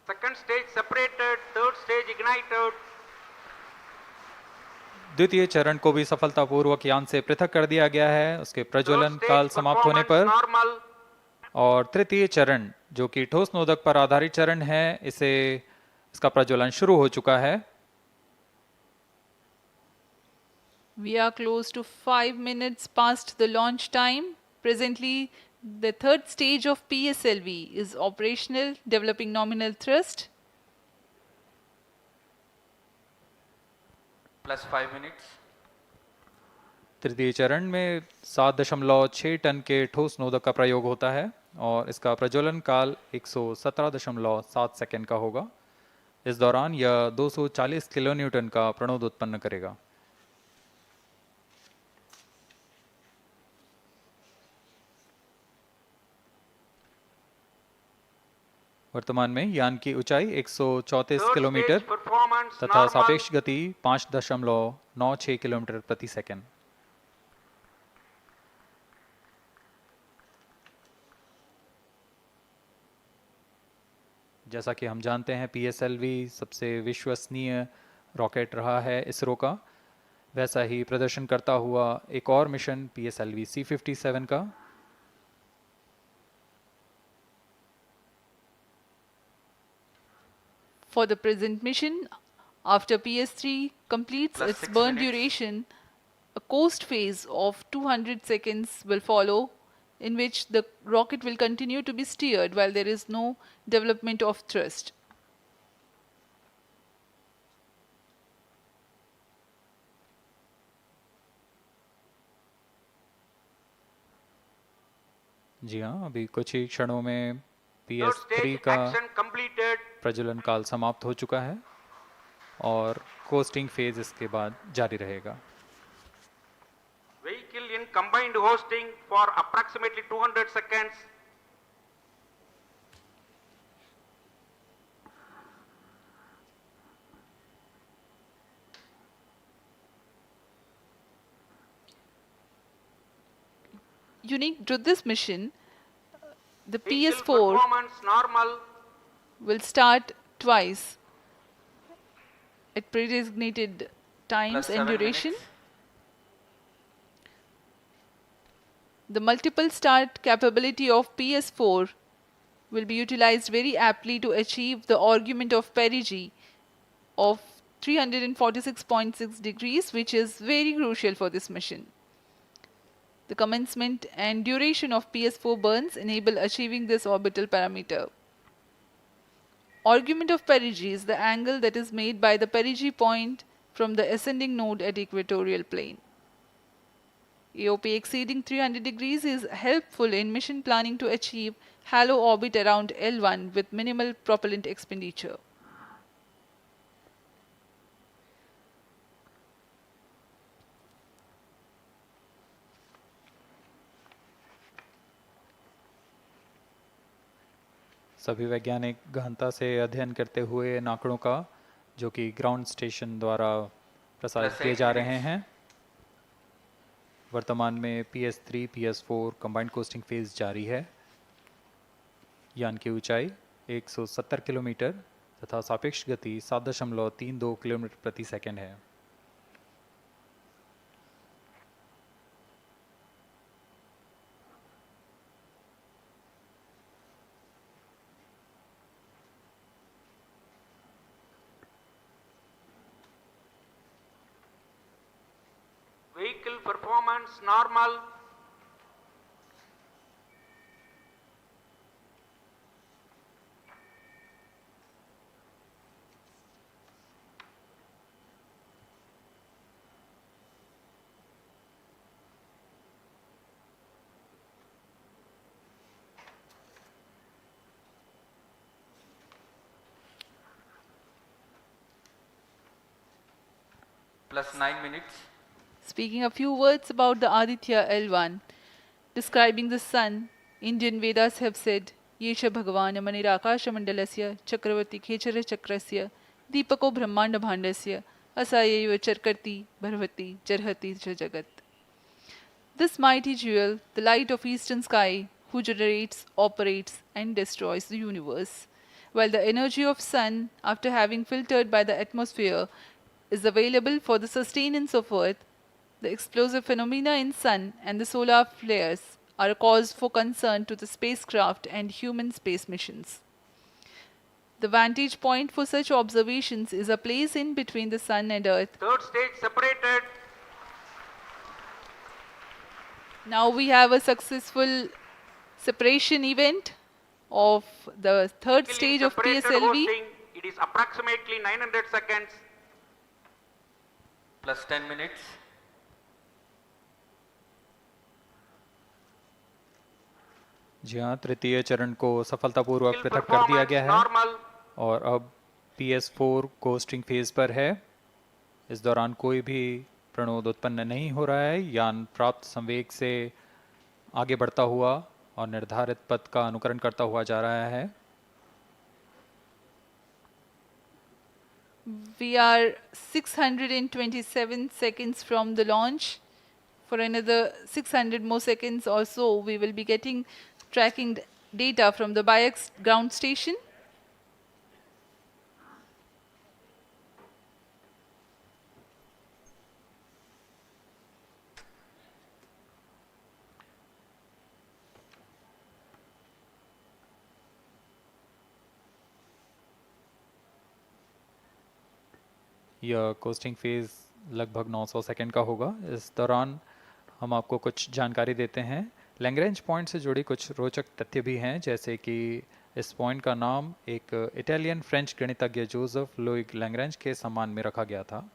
Second stage separated. Third stage ignited.
द्वितीय चरण को भी सफलतापूर्वक यान से पृथक कर दिया गया है उसके प्रज्वलन काल समाप्त होने पर। और तृतीय चरण जो कि ठोस नोदक पर आधारित चरण है, इसका प्रज्वलन शुरू हो चुका है।
We are close to 5 minutes past the launch time. Presently, the third stage of PSLV is operational, developing nominal thrust.
+5 minutes.
तृतीय चरण में 7.6 टन के ठोस नोदक का प्रयोग होता है और इसका प्रज्वलन काल 117.7 सेकंड का होगा। इस दौरान यह 240 किलो न्यूटन का प्रणोद उत्पन्न करेगा। वर्तमान में यान की ऊंचाई 134
Third
किलोमीटर
stage performance
तथा
normal.
सापेक्ष गति 5.96 किलोमीटर प्रति सेकंड। जैसा कि हम जानते हैं PSLV सबसे विश्वसनीय रॉकेट रहा है इसरो का, वैसा ही प्रदर्शन करता हुआ एक और मिशन PSLV C57 का।
For the present mission, after PS3 completes
Plus
its
6
burn
minutes.
duration, a coast phase of 200 seconds will follow, in which the rocket will continue to be steered while there is no development of thrust.
जी हाँ, अभी कुछ ही क्षणों में
Third
PS3
stage
का
action completed.
प्रज्वलन काल समाप्त हो चुका है और कोस्टिंग फेज इसके बाद जारी रहेगा।
Vehicle in combined hosting for approximately 200 seconds.
Unique to this mission, the
Vehicle
PS4
performance normal.
will start twice at predesignated times
Plus
and
7
duration.
minutes.
The multiple start capability of PS4 will be utilized very aptly to achieve the argument of perigee of 346.6 degrees, which is very crucial for this mission. The commencement and duration of PS4 burns enable achieving this orbital parameter. Argument of perigee is the angle that is made by the perigee point from the ascending node at equatorial plane. AOP exceeding 300 degrees is helpful in mission planning to achieve halo orbit around L1 with minimal propellant expenditure.
सभी वैज्ञानिक गहनता से अध्ययन करते हुए इन आंकड़ों का, जो कि ग्राउंड स्टेशन द्वारा प्रसारित किए जा रहे हैं। वर्तमान में PS3 PS4 combined costing phase जारी है। यान की ऊंचाई 170 किलोमीटर तथा सापेक्ष गति 7.32 किलोमीटर प्रति सेकंड है।
Vehicle performance normal.
Plus 9 minutes.
Speaking a few words about the Aditya L1, describing the sun, Indian Vedas have said, Yesha Bhagavan Manirakash Mandalasya Chakravarti Khechara Chakrasya Deepako Brahmanda Bhandasya Asayeva Charkarti Bharvati Jarhati Jagat. This mighty jewel, the light of eastern sky, who generates, operates and destroys the universe, while the energy of sun, after having filtered by the atmosphere, is available for the sustenance of earth, the explosive phenomena in sun and the solar flares are a cause for concern to the spacecraft and human space missions. The vantage point for such observations is a place in between the sun and earth.
Third stage separated.
Now we have a successful separation event of the third
Vehicle in
stage of
separated
PSLV.
hosting. It is approximately 900 seconds.
Plus 10 minutes.
जी हाँ, तृतीय चरण को सफलतापूर्वक
Vehicle
पृथक कर दिया
performance
गया है
normal.
और अब PS4 कोस्टिंग फेज पर है। इस दौरान कोई भी प्रणोद उत्पन्न नहीं हो रहा है। यान प्राप्त संवेग से आगे बढ़ता हुआ और निर्धारित पथ का अनुकरण करता हुआ जा रहा है।
We are 627 seconds from the launch. For another 600 more seconds or so, we will be getting tracking data from the BIAX ground station.
यह कोस्टिंग फेज़ लगभग 900 सेकंड का होगा। इस दौरान हम आपको कुछ जानकारी देते हैं। लैग्रेंज पॉइंट से जुड़ी कुछ रोचक तथ्य भी हैं, जैसे कि इस पॉइंट का नाम एक इटालियन फ्रेंच गणितज्ञ जोसेफ लुइग लैग्रेंज के सम्मान में रखा गया था।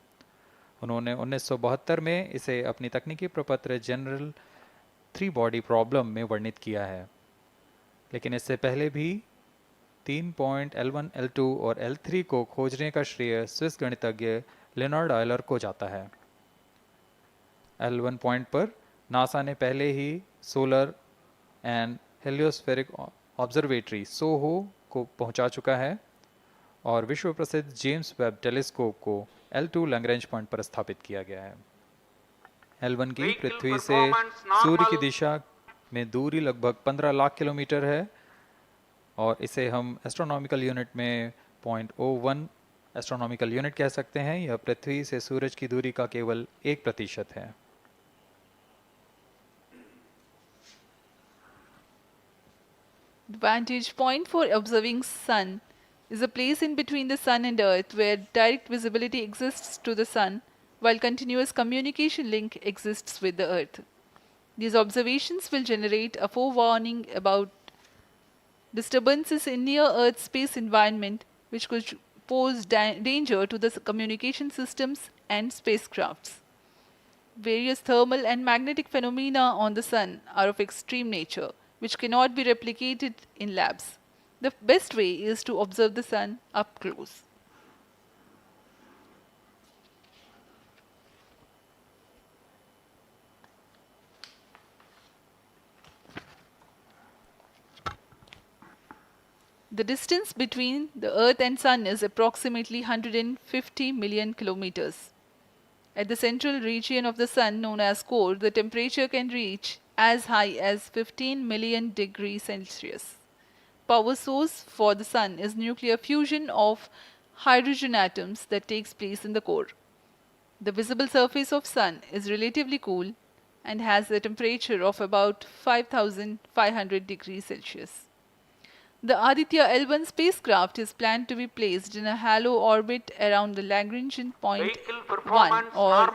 उन्होंने 1972 में इसे अपनी तकनीकी प्रपत्र जनरल 3 बॉडी प्रॉब्लम में वर्णित किया है, लेकिन इससे पहले भी 3 पॉइंट L1, L2 और L3 को खोजने का श्रेय स्विस गणितज्ञ लेनार्ड आयलर को जाता है। L1 पॉइंट पर नासा ने पहले ही सोलर एंड हेलियोस्फेरिक ऑब्जर्वेटरी सोहो को पहुंचा चुका है और विश्व प्रसिद्ध जेम्स वेब टेलीस्कोप को L2 लैग्रेंज पॉइंट पर स्थापित किया गया है। L1 की पृथ्वी से सूर्य की दिशा में दूरी लगभग 15 लाख किलोमीटर है और इसे हम एस्ट्रोनॉमिकल यूनिट में 0.01 एस्ट्रोनॉमिकल यूनिट कह सकते हैं। यह पृथ्वी से सूरज की दूरी का केवल 1% है।
The vantage point for observing sun is a place in between the sun and earth where direct visibility exists to the sun while continuous communication link exists with the earth. These observations will generate a forewarning about disturbances in near earth space environment which could pose danger to the communication systems and spacecrafts. Various thermal and magnetic phenomena on the sun are of extreme nature, which cannot be replicated in labs. The best way is to observe the sun up close. The distance between the Earth and Sun is approximately 150 million kilometers. At the central region of the Sun, known as core, the temperature can reach as high as 15 million degrees Celsius. Power source for the Sun is nuclear fusion of hydrogen atoms that takes place in the core. The visible surface of Sun is relatively cool and has a temperature of about 5,500 degrees Celsius. The Aditya L1 spacecraft is planned to be placed in a halo orbit around the Lagrangian point 1 or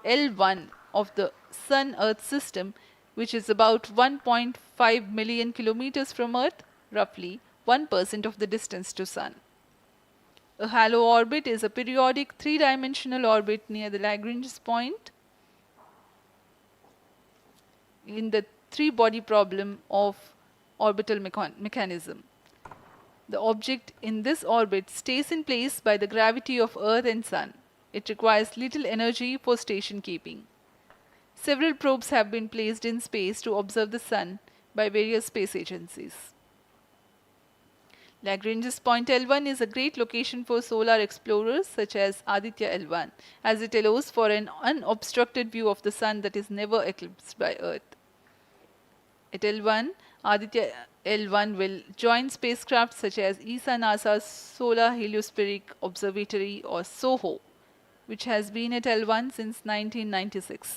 L1 of the Sun-Earth system, which is about 1.5 million kilometers from Earth, roughly 1% of the distance to Sun. A halo orbit is a periodic three-dimensional orbit near the Lagrange point in the three-body problem of orbital mechanism. The object in this orbit stays in place by the gravity of Earth and Sun. It requires little energy for station keeping. Several probes have been placed in space to observe the Sun by various space agencies. Lagrange's point L1 is a great location for solar explorers such as Aditya L1, as it allows for an unobstructed view of the Sun that is never eclipsed by Earth. At L1, Aditya L1 will join spacecraft such as ESA-NASA's Solar Heliospheric Observatory or SOHO, which has been at L1 since 1996.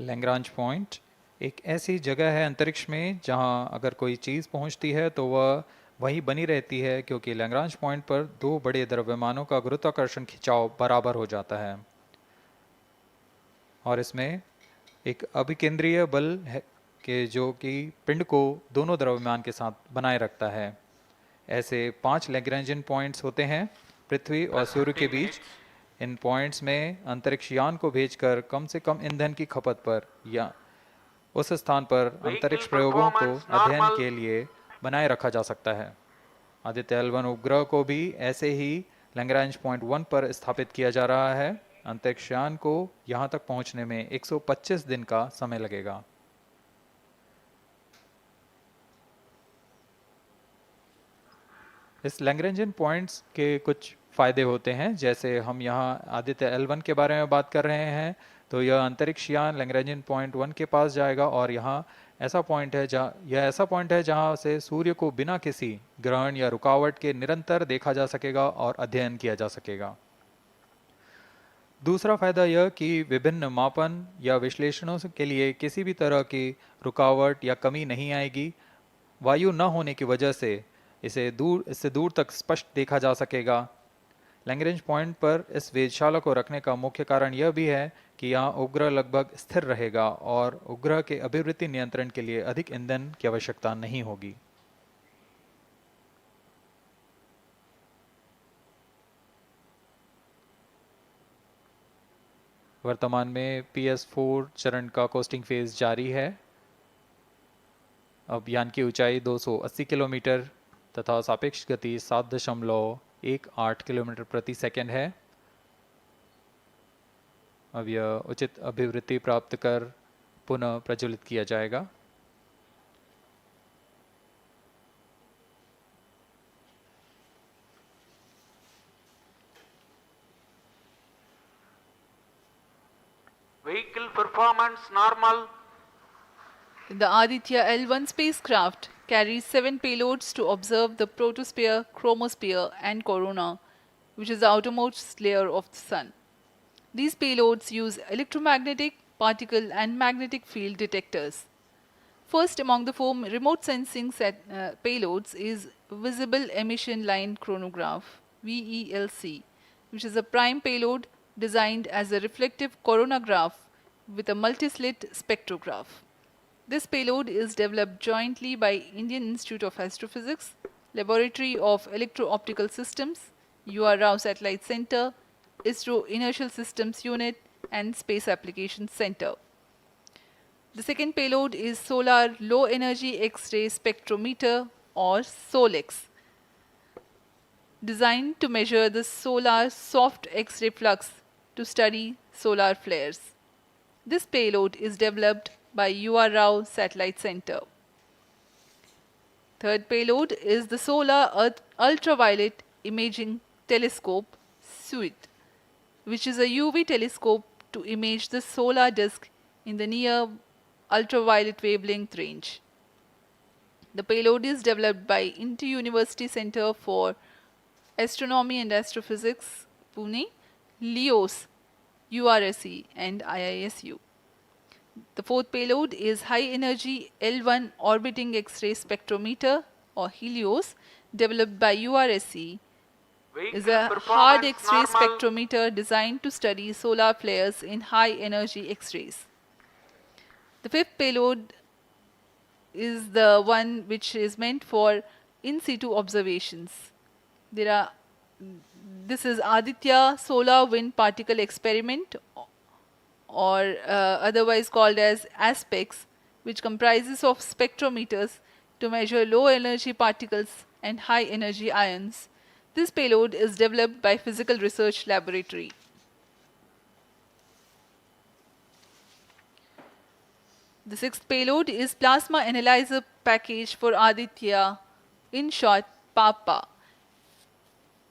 Lagrange point एक ऐसी जगह है अंतरिक्ष में जहां अगर कोई चीज़ पहुंचती है तो वह वहीं बनी रहती है, क्योंकि लैग्रांज पॉइंट पर दो बड़े द्रव्यमानों का गुरुत्वाकर्षण खिंचाव बराबर हो जाता है और इसमें एक अभिकेंद्रीय बल है कि जो कि पिंड को दोनों द्रव्यमान के साथ बनाए रखता है। ऐसे 5 लैग्रेंजियन पॉइंट्स होते हैं पृथ्वी और सूर्य के बीच। इन पॉइंट्स में अंतरिक्ष यान को भेजकर कम से कम ईंधन की खपत पर या उस स्थान पर अंतरिक्ष प्रयोगों को अध्ययन के लिए बनाए रखा जा सकता है। आदित्य L1 उपग्रह को भी ऐसे ही लैग्रेंज पॉइंट 1 पर स्थापित किया जा रहा है। अंतरिक्ष यान को यहां तक पहुंचने में 125 दिन का समय लगेगा। इस लैग्रेंजियन पॉइंट्स के कुछ फ़ायदे होते हैं, जैसे हम यहाँ आदित्य L1 के बारे में बात कर रहे हैं, तो यह अंतरिक्ष यान लैग्रेंजियन पॉइंट 1 के पास जाएगा और यहाँ ऐसा पॉइंट है जहाँ से सूर्य को बिना किसी ग्रहण या रुकावट के निरंतर देखा जा सकेगा और अध्ययन किया जा सकेगा। दूसरा फायदा यह कि विभिन्न मापन या विश्लेषणों के लिए किसी भी तरह की रुकावट या कमी नहीं आएगी। वायु न होने की वजह से इससे दूर तक स्पष्ट देखा जा सकेगा। लैग्रेंज पॉइंट पर इस वेधशाला को रखने का मुख्य कारण यह भी है कि यहाँ उपग्रह लगभग स्थिर रहेगा और उपग्रह के अभिवृद्धि नियंत्रण के लिए अधिक ईंधन की आवश्यकता नहीं होगी। वर्तमान में PS4 चरण का कोस्टिंग फेज जारी है। अब यान की ऊंचाई 280 किलोमीटर तथा सापेक्ष गति 7.18 किलोमीटर प्रति सेकंड है। अब यह उचित अभिवृद्धि प्राप्त कर पुनः प्रज्वलित किया जाएगा।
Vehicle performance normal.
The Aditya L1 spacecraft carries 7 payloads to observe the protosphere, chromosphere, and corona, which is the outermost layer of the Sun. These payloads use electromagnetic, particle, and magnetic field detectors. First among the 4 remote sensing payloads is Visible Emission Line Chronograph (VELC), which is a prime payload designed as a reflective coronagraph with a multi-slit spectrograph. This payload is developed jointly by Indian Institute of Astrophysics, Laboratory of Electro-Optical Systems, UR Rao Satellite Center, ISRO Inertial Systems Unit, and Space Applications Center. The second payload is Solar Low Energy X-ray Spectrometer, or SOLEX, designed to measure the solar soft X-ray flux to study solar flares. This payload is developed by UR Rao Satellite Center. Third payload is the Solar Earth Ultraviolet Imaging Telescope SUIT, which is a UV telescope to image the solar disk in the near ultraviolet wavelength range. The payload is developed by Inter-University Center for Astronomy and Astrophysics, Pune, LEOS, URSE, and IISU. The fourth payload is High Energy L1 Orbiting X-ray Spectrometer, or HELIOS, developed by URSE. Is a hard X-ray spectrometer designed to study solar flares in high energy X-rays. The fifth payload is the one which is meant for in situ observations. This is Aditya Solar Wind Particle Experiment, or otherwise called as ASPEX, which comprises of spectrometers to measure low energy particles and high energy ions. This payload is developed by Physical Research Laboratory. The sixth payload is Plasma Analyzer Package for Aditya, in short PAPA.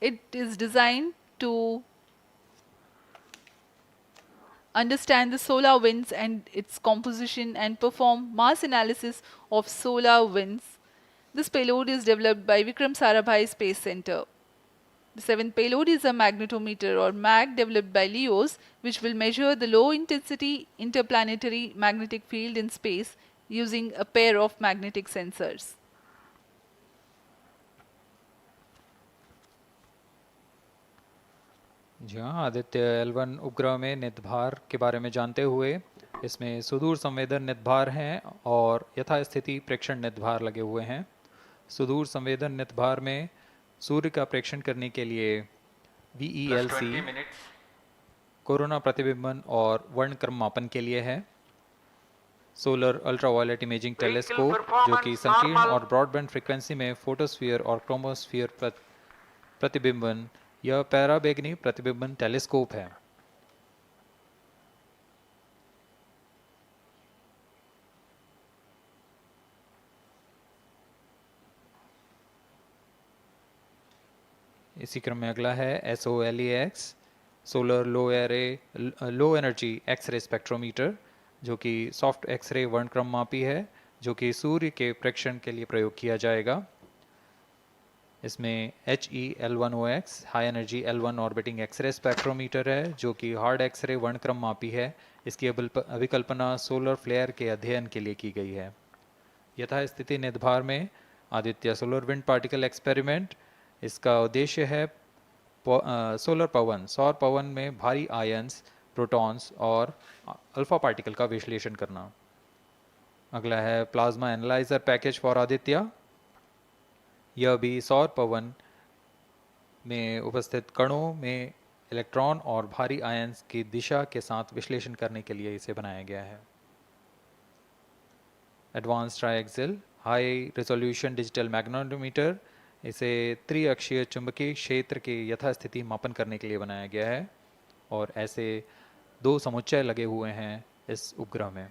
It is designed to understand the solar winds and its composition and perform mass analysis of solar winds. This payload is developed by Vikram Sarabhai Space Center. The seventh payload is a magnetometer, or MAG, developed by LEOS, which will measure the low intensity interplanetary magnetic field in space using a pair of magnetic sensors.
जी हाँ, Aditya L1 उपग्रह में नितभार के बारे में जानते हुए, इसमें सुदूर संवेदन नितभार हैं और यथास्थिति प्रेक्षण नितभार लगे हुए हैं। सुदूर संवेदन नितभार में सूर्य का प्रेक्षण करने के लिए VELC कोरोना प्रतिबिंबन और वर्णक्रम मापन के लिए है। सोलर अल्ट्रावायलेट इमेजिंग टेलीस्कोप, जो कि संकीर्ण और ब्रॉडबैंड फ्रीक्वेंसी में फोटोस्फीयर और क्रोमोस्फीयर प्रतिबिंबन, यह पैराबैंगनी प्रतिबिंबन टेलीस्कोप है। इसी क्रम में अगला है SOLEX solar low energy X-ray spectrometer, जो कि सॉफ्ट एक्सरे वर्णक्रम मापी है, जो कि सूर्य के प्रेक्षण के लिए प्रयोग किया जाएगा। इसमें HEL1OX high energy L1 orbiting X-ray spectrometer है, जो कि हार्ड एक्सरे वर्णक्रम मापी है। इसकी अभिकल्पना सोलर फ्लेयर के अध्ययन के लिए की गई है। यथास्थिति निदभार में Aditya solar wind particle experiment, इसका उद्देश्य है सोलर पवन सौर पवन में भारी आयंस, प्रोटॉन्स और अल्फा पार्टिकल का विश्लेषण करना। अगला है plasma analyser package for Aditya. यह भी सौर पवन में उपस्थित कणों में इलेक्ट्रॉन और भारी आयंस की दिशा के साथ विश्लेषण करने के लिए इसे बनाया गया है। Advance triaxial high resolution digital magnetometer, इसे त्रिअक्षीय चुंबकीय क्षेत्र के यथास्थिति मापन करने के लिए बनाया गया है और ऐसे 2 समुच्चय लगे हुए हैं इस उपग्रह में।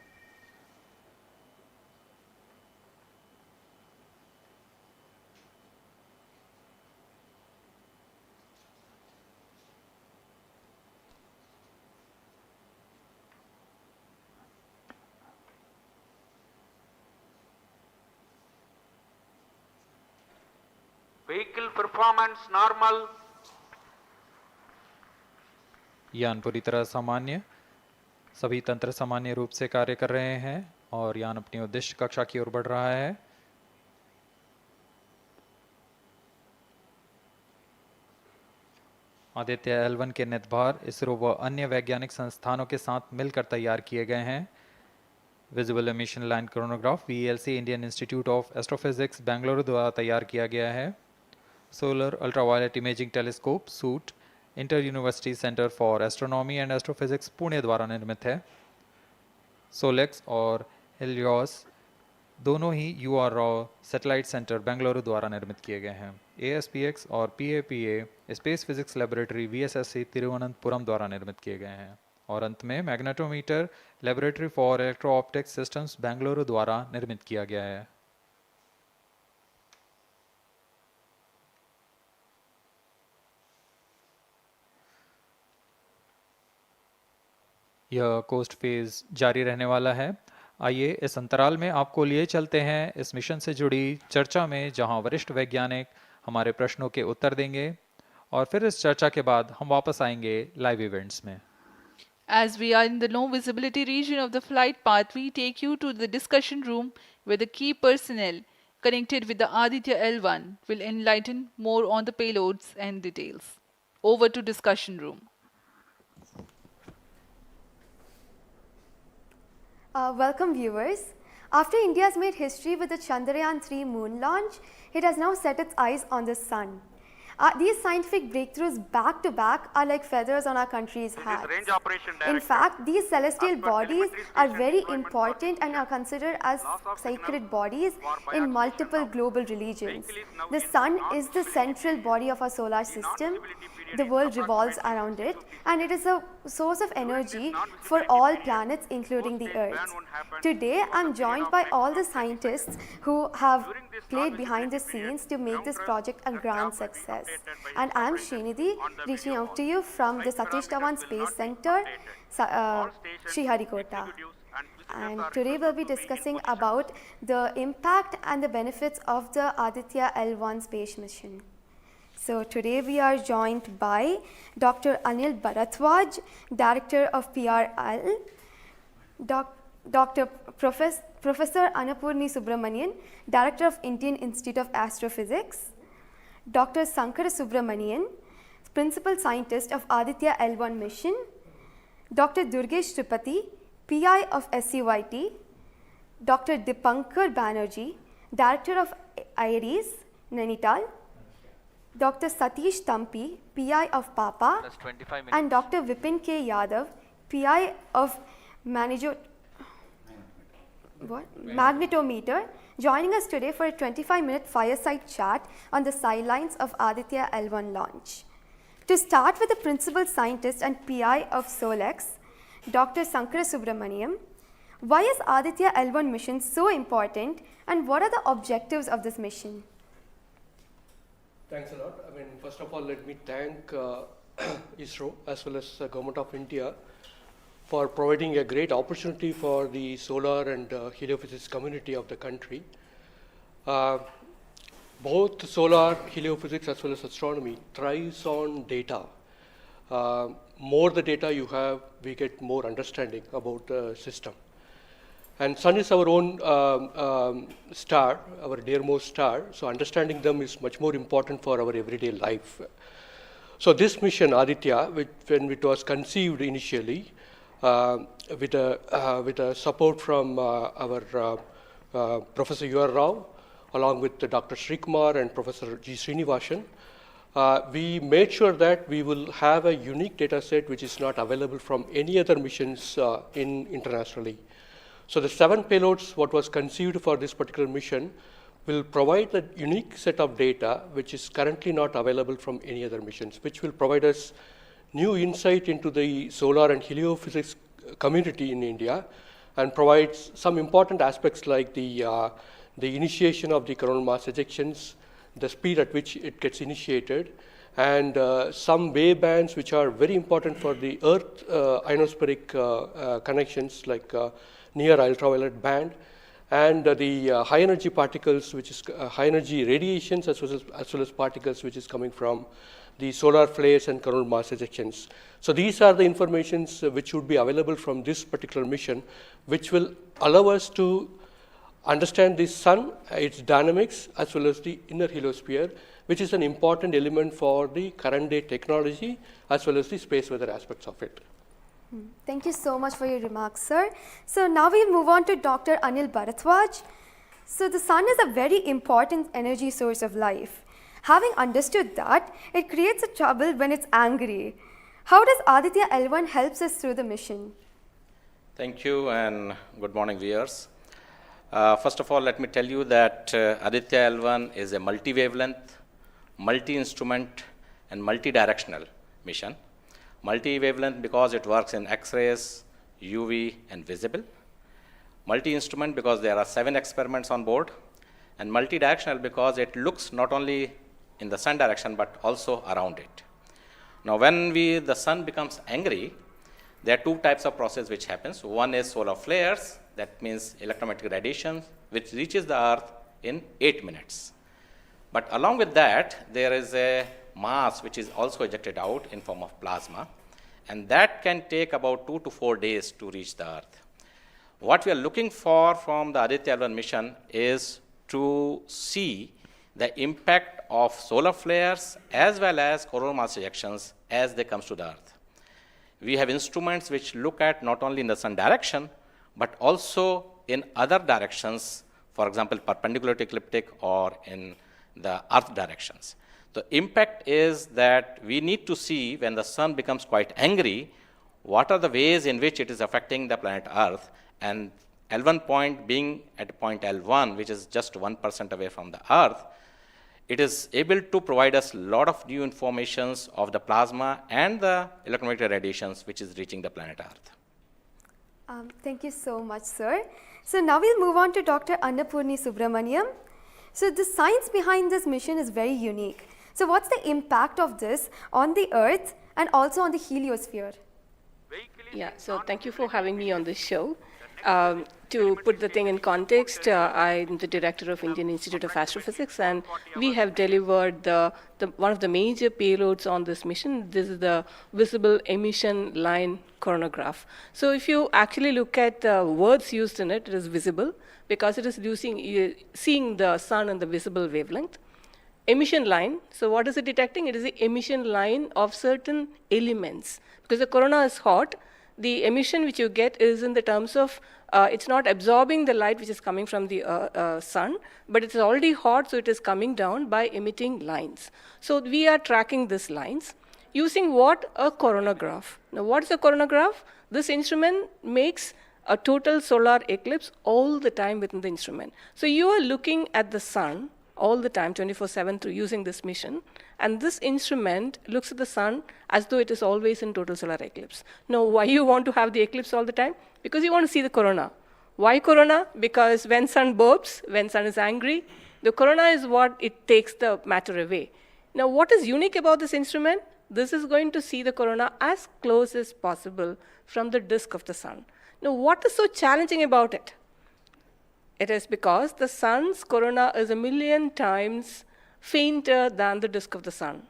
Vehicle performance normal.
यान पूरी तरह सामान्य, सभी तंत्र सामान्य रूप से कार्य कर रहे हैं और यान अपनी उद्दिष्ट कक्षा की ओर बढ़ रहा है। आदित्य L1 के निदभार इसरो व अन्य वैज्ञानिक संस्थानों के साथ मिलकर तैयार किए गए हैं। Visible emission line chronograph VLC Indian institute of astrophysics Bengaluru द्वारा तैयार किया गया है। Solar ultraviolet imaging telescope suit inter university centre for astronomy and astrophysics Pune द्वारा निर्मित है। सोलेक्स और हेलियोस दोनों ही URO सैटेलाइट सेंटर बेंगलुरु द्वारा निर्मित किए गए हैं। ASPX और PAPA space physics laboratory VSSC Thiruvananthapuram द्वारा निर्मित किए गए हैं। और अंत में magnetometer laboratory for electro optics systems Bengaluru द्वारा निर्मित किया गया है। यह कोस्ट फेज जारी रहने वाला है। आइए इस अंतराल में आपको लिए चलते हैं इस मिशन से जुड़ी चर्चा में, जहां वरिष्ठ वैज्ञानिक हमारे प्रश्नों के उत्तर देंगे और फिर इस चर्चा के बाद हम वापस आएंगे लाइव इवेंट्स में।
As we are in the low visibility region of the flight path, we take you to the discussion room where the key personnel connected with the Aditya L1 will enlighten more on the payloads and details. Over to discussion room.
Welcome viewers. After India has made history with the Chandrayaan-3 moon launch, it has now set its eyes on the sun. These scientific breakthroughs back to back are like feathers on our country's hat. In fact, these celestial bodies are very important and are considered as sacred bodies in multiple global religions. The sun is the central body of our solar system. The world revolves around it, and it is a source of energy for all planets, including the Earth. Today, I am joined by all the scientists who have played behind the scenes to make this project a grand success. And I am Srinidhi, reaching out to you from the Satish Dhawan Space Center, Sriharikota. And today we'll be discussing about the impact and the benefits of the Aditya L1 space mission. So today we are joined by Dr. Anil Bharadwaj, Director of PRL, Professor Annapurni Subramanian, Director of Indian Institute of Astrophysics, Dr. Sankara Subramanian, Principal Scientist of Aditya L1 mission, Dr. Durgesh Tripathi, PI of SUYT, Dr. Dipankar Banerjee, Director of IRIS, Nainital, Dr. Satish Tampi, PI of PAPA, and Dr. Vipin K. Yadav, PI of Magnetometer, joining us today for a 25-minute fireside chat on the sidelines of Aditya L1 launch. To start with the Principal Scientist and PI of SOLEX, Dr. Sankara Subramaniam, why is Aditya L1 mission so important and what are the objectives of this mission?
Thanks a lot. I mean, first of all, let me thank ISRO as well as the Government of India for providing a great opportunity for the solar and heliophysics community of the country. Both solar, heliophysics as well as astronomy thrives on data. More the data you have, we get more understanding about the system. And Sun is our own star, our dearmost star, so understanding them is much more important for our everyday life. So this mission, Aditya, when it was conceived initially, with a support from our Professor U.R. Rao, along with Dr. Srikumar and Professor G. Srinivasan, we made sure that we will have a unique data set which is not available from any other missions internationally. So the 7 payloads, what was conceived for this particular mission, will provide a unique set of data which is currently not available from any other missions, which will provide us new insight into the solar and heliophysics community in India, and provides some important aspects like the initiation of the coronal mass ejections, the speed at which it gets initiated, and some wave bands which are very important for the Earth ionospheric connections, like near ultraviolet band, and the high energy particles, which is high energy radiations as well as particles which is coming from the solar flares and coronal mass ejections. So these are the informations which would be available from this particular mission, which will allow us to understand the Sun, its dynamics, as well as the inner heliosphere, which is an important element for the current day technology as well as the space weather aspects of it.
Thank you so much for your remarks, sir. So now we'll move on to Dr. Anil Bharadwaj. So the Sun is a very important energy source of life. Having understood that, it creates a trouble when it's angry. How does Aditya L1 helps us through the mission?
Thank you and good morning, viewers. First of all, let me tell you that Aditya L1 is a multi-wavelength, multi-instrument and multi-directional mission. Multi-wavelength because it works in X-rays, UV and visible. Multi-instrument because there are 7 experiments on board. And multi-directional because it looks not only in the Sun direction but also around it. Now when the Sun becomes angry, there are 2 types of process which happens. One is solar flares, that means electromagnetic radiation, which reaches the Earth in 8 minutes. But along with that, there is a mass which is also ejected out in form of plasma, and that can take about 2 to 4 days to reach the Earth. What we are looking for from the Aditya L1 mission is to see the impact of solar flares as well as coronal mass ejections as they come to the Earth. We have instruments which look at not only in the Sun direction, but also in other directions, for example, perpendicular to ecliptic or in the Earth directions. The impact is that we need to see when the Sun becomes quite angry, what are the ways in which it is affecting the planet Earth, and L1 point being at point L1, which is just 1% away from the Earth, it is able to provide us a lot of new informations of the plasma and the electromagnetic radiations which is reaching the planet Earth.
Thank you so much, sir. So now we'll move on to Dr. Annapurni Subramaniam. So the science behind this mission is very unique. So what's the impact of this on the Earth and also on the heliosphere?
Yeah, so thank you for having me on this show. To put the thing in context, I'm the director of Indian Institute of Astrophysics, and we have delivered one of the major payloads on this mission. This is the visible emission line coronagraph. So if you actually look at the words used in it, it is visible because it is seeing the Sun in the visible wavelength. Emission line, so what is it detecting? It is the emission line of certain elements. Because the corona is hot, the emission which you get is in the terms of, it's not absorbing the light which is coming from the Sun, but it's already hot, so it is coming down by emitting lines. So we are tracking these lines using what? A coronagraph. Now what is a coronagraph? This instrument makes a total solar eclipse all the time within the instrument. So you are looking at the Sun all the time, 24/7, through using this mission. And this instrument looks at the Sun as though it is always in total solar eclipse. Now, why you want to have the eclipse all the time? Because you want to see the corona. Why corona? Because when Sun burps, when Sun is angry, the corona is what it takes the matter away. Now, what is unique about this instrument? This is going to see the corona as close as possible from the disk of the sun. Now, what is so challenging about it? It is because the sun's corona is 1,000,000 times fainter than the disk of the sun.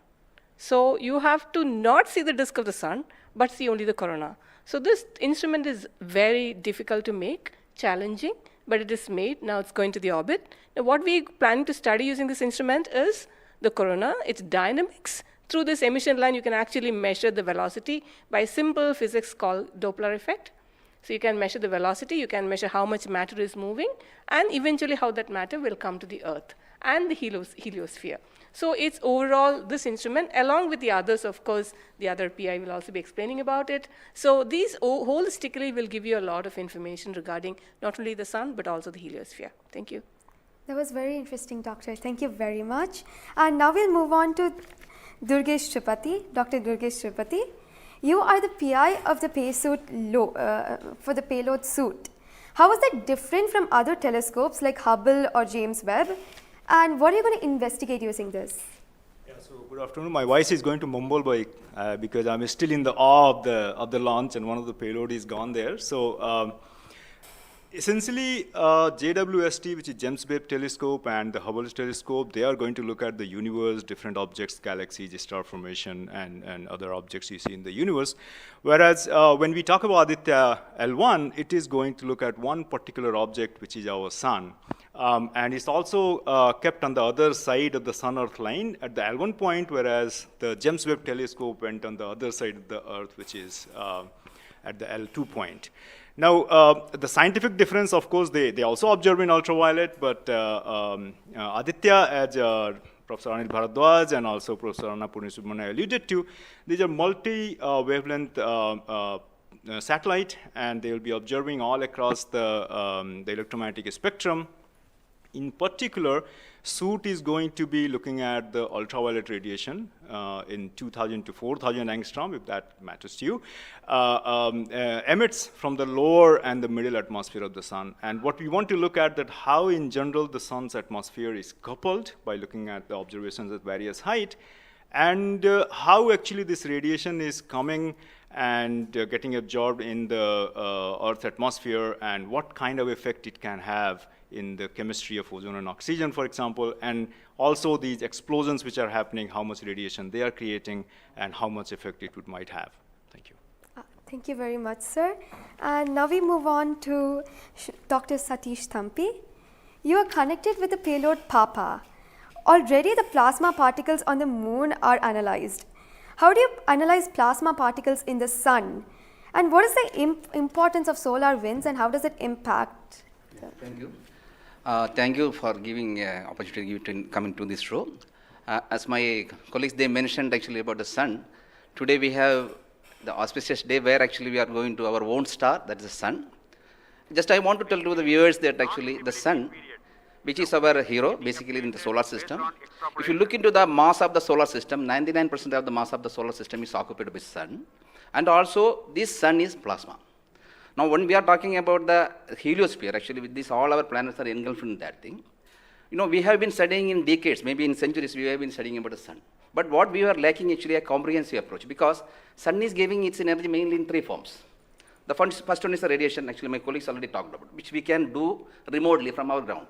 So you have to not see the disk of the sun, but see only the corona. So this instrument is very difficult to make, challenging, but it is made. Now it's going to the orbit. Now what we planning to study using this instrument is the corona, its dynamics. Through this emission line, you can actually measure the velocity by simple physics called Doppler effect. So you can measure the velocity, you can measure how much matter is moving, and eventually how that matter will come to the Earth and the heliosphere. So it's overall this instrument, along with the others, of course, the other PI will also be explaining about it. So these holistically will give you a lot of information regarding not only the sun, but also the heliosphere. Thank you.
That was very interesting, Doctor. Thank you very much. And now we'll move on to Durgesh Tripathi, Dr. Durgesh Tripathi. You are the PI of the for the payload suit. How is that different from other telescopes like Hubble or James Webb? And what are you going to investigate using this?
Yeah, so good afternoon. My voice is going to mumble because I'm still in the awe of the launch and one of the payload is gone there. So essentially, JWST, which is James Webb Telescope, and the Hubble Telescope, they are going to look at the universe, different objects, galaxies, star formation, and other objects you see in the universe. Whereas when we talk about Aditya L1, it is going to look at one particular object, which is our sun. And it's also kept on the other side of the Sun-Earth line at the L1 point, whereas the James Webb Telescope went on the other side of the Earth, which is at the L2 point. Now, the scientific difference, of course, they also observe in ultraviolet, but Aditya, as Professor Anil Bharadwaj and also Professor Anna Purnisubramanian alluded to, these are multi-wavelength satellite, and they will be observing all across the electromagnetic spectrum. In particular, SUIT is going to be looking at the ultraviolet radiation in 2000 to 4000 angstrom, if that matters to you, emits from the lower and the middle atmosphere of the sun. And what we want to look at that how in general the sun's atmosphere is coupled by looking at the observations at various height, and how actually this radiation is coming and getting absorbed in the Earth's atmosphere, and what kind of effect it can have in the chemistry of ozone and oxygen, for example, and also these explosions which are happening, how much radiation they are creating, and how much effect it might have. Thank you.
Thank you very much, sir. And now we move on to Dr. Satish Thampi. You are connected with the payload PAPA. Already the plasma particles on the moon are analyzed. How do you analyze plasma particles in the sun? And what is the importance of solar winds, and how does it impact?
Thank you. Thank you for giving opportunity to come into this show. As my colleagues, they mentioned actually about the sun. Today we have the auspicious day where actually we are going to our own star, that is the sun. Just I want to tell to the viewers that actually the sun, which is our hero basically in the solar system. If you look into the mass of the solar system, 99% of the mass of the solar system is occupied by sun. And also this sun is plasma. Now, when we are talking about the heliosphere, actually with this, all our planets are engulfed in that thing. You know, we have been studying in decades, maybe in centuries, we have been studying about the sun. But what we are lacking actually a comprehensive approach, because sun is giving its energy mainly in three forms. The first one is the radiation, actually my colleagues already talked about, which we can do remotely from our ground.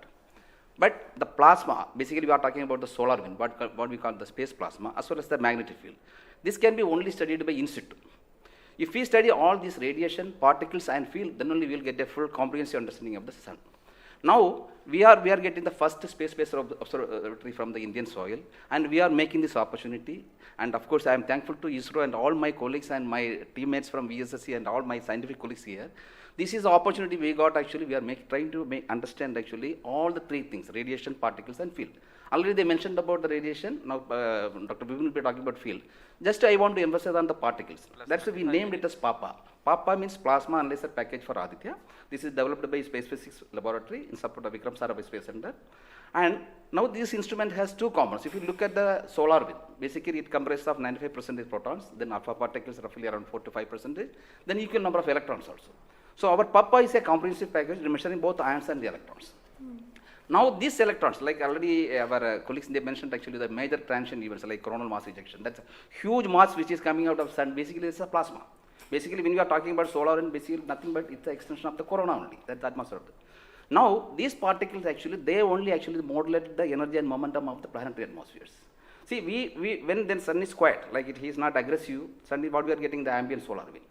But the plasma, basically we are talking about the solar wind, what we call the space plasma, as well as the magnetic field. This can be only studied by in situ. If we study all these radiation, particles and field, then only we will get a full comprehensive understanding of the sun. Now, we are getting the first space-based observatory from the Indian soil, and we are making this opportunity. And of course, I am thankful to ISRO and all my colleagues and my teammates from VSSC and all my scientific colleagues here. This is the opportunity we got actually, we are trying to understand actually all the three things, radiation, particles and field. Already they mentioned about the radiation, now Dr. Bivin will be talking about field. Just I want to emphasize on the particles. That's why we named it as PAPA. PAPA means Plasma Analyzer Package for Aditya. This is developed by Space Physics Laboratory in support of Vikram Sarabhai Space Center. And now this instrument has two components. If you look at the solar wind, basically it comprises of 95% protons, then alpha particles roughly around 4 to 5%, then equal number of electrons also. So our PAPA is a comprehensive package measuring both ions and the electrons. Now these electrons, like already our colleagues, they mentioned actually the major transition events like coronal mass ejection. That's a huge mass which is coming out of sun. Basically, it's a plasma. Basically, when we are talking about solar and basically nothing but it's the extension of the corona only. That's the atmosphere. Now these particles actually, they only actually modulate the energy and momentum of the planetary atmospheres. See, when the sun is quiet, like it is not aggressive, sun is what we are getting the ambient solar wind.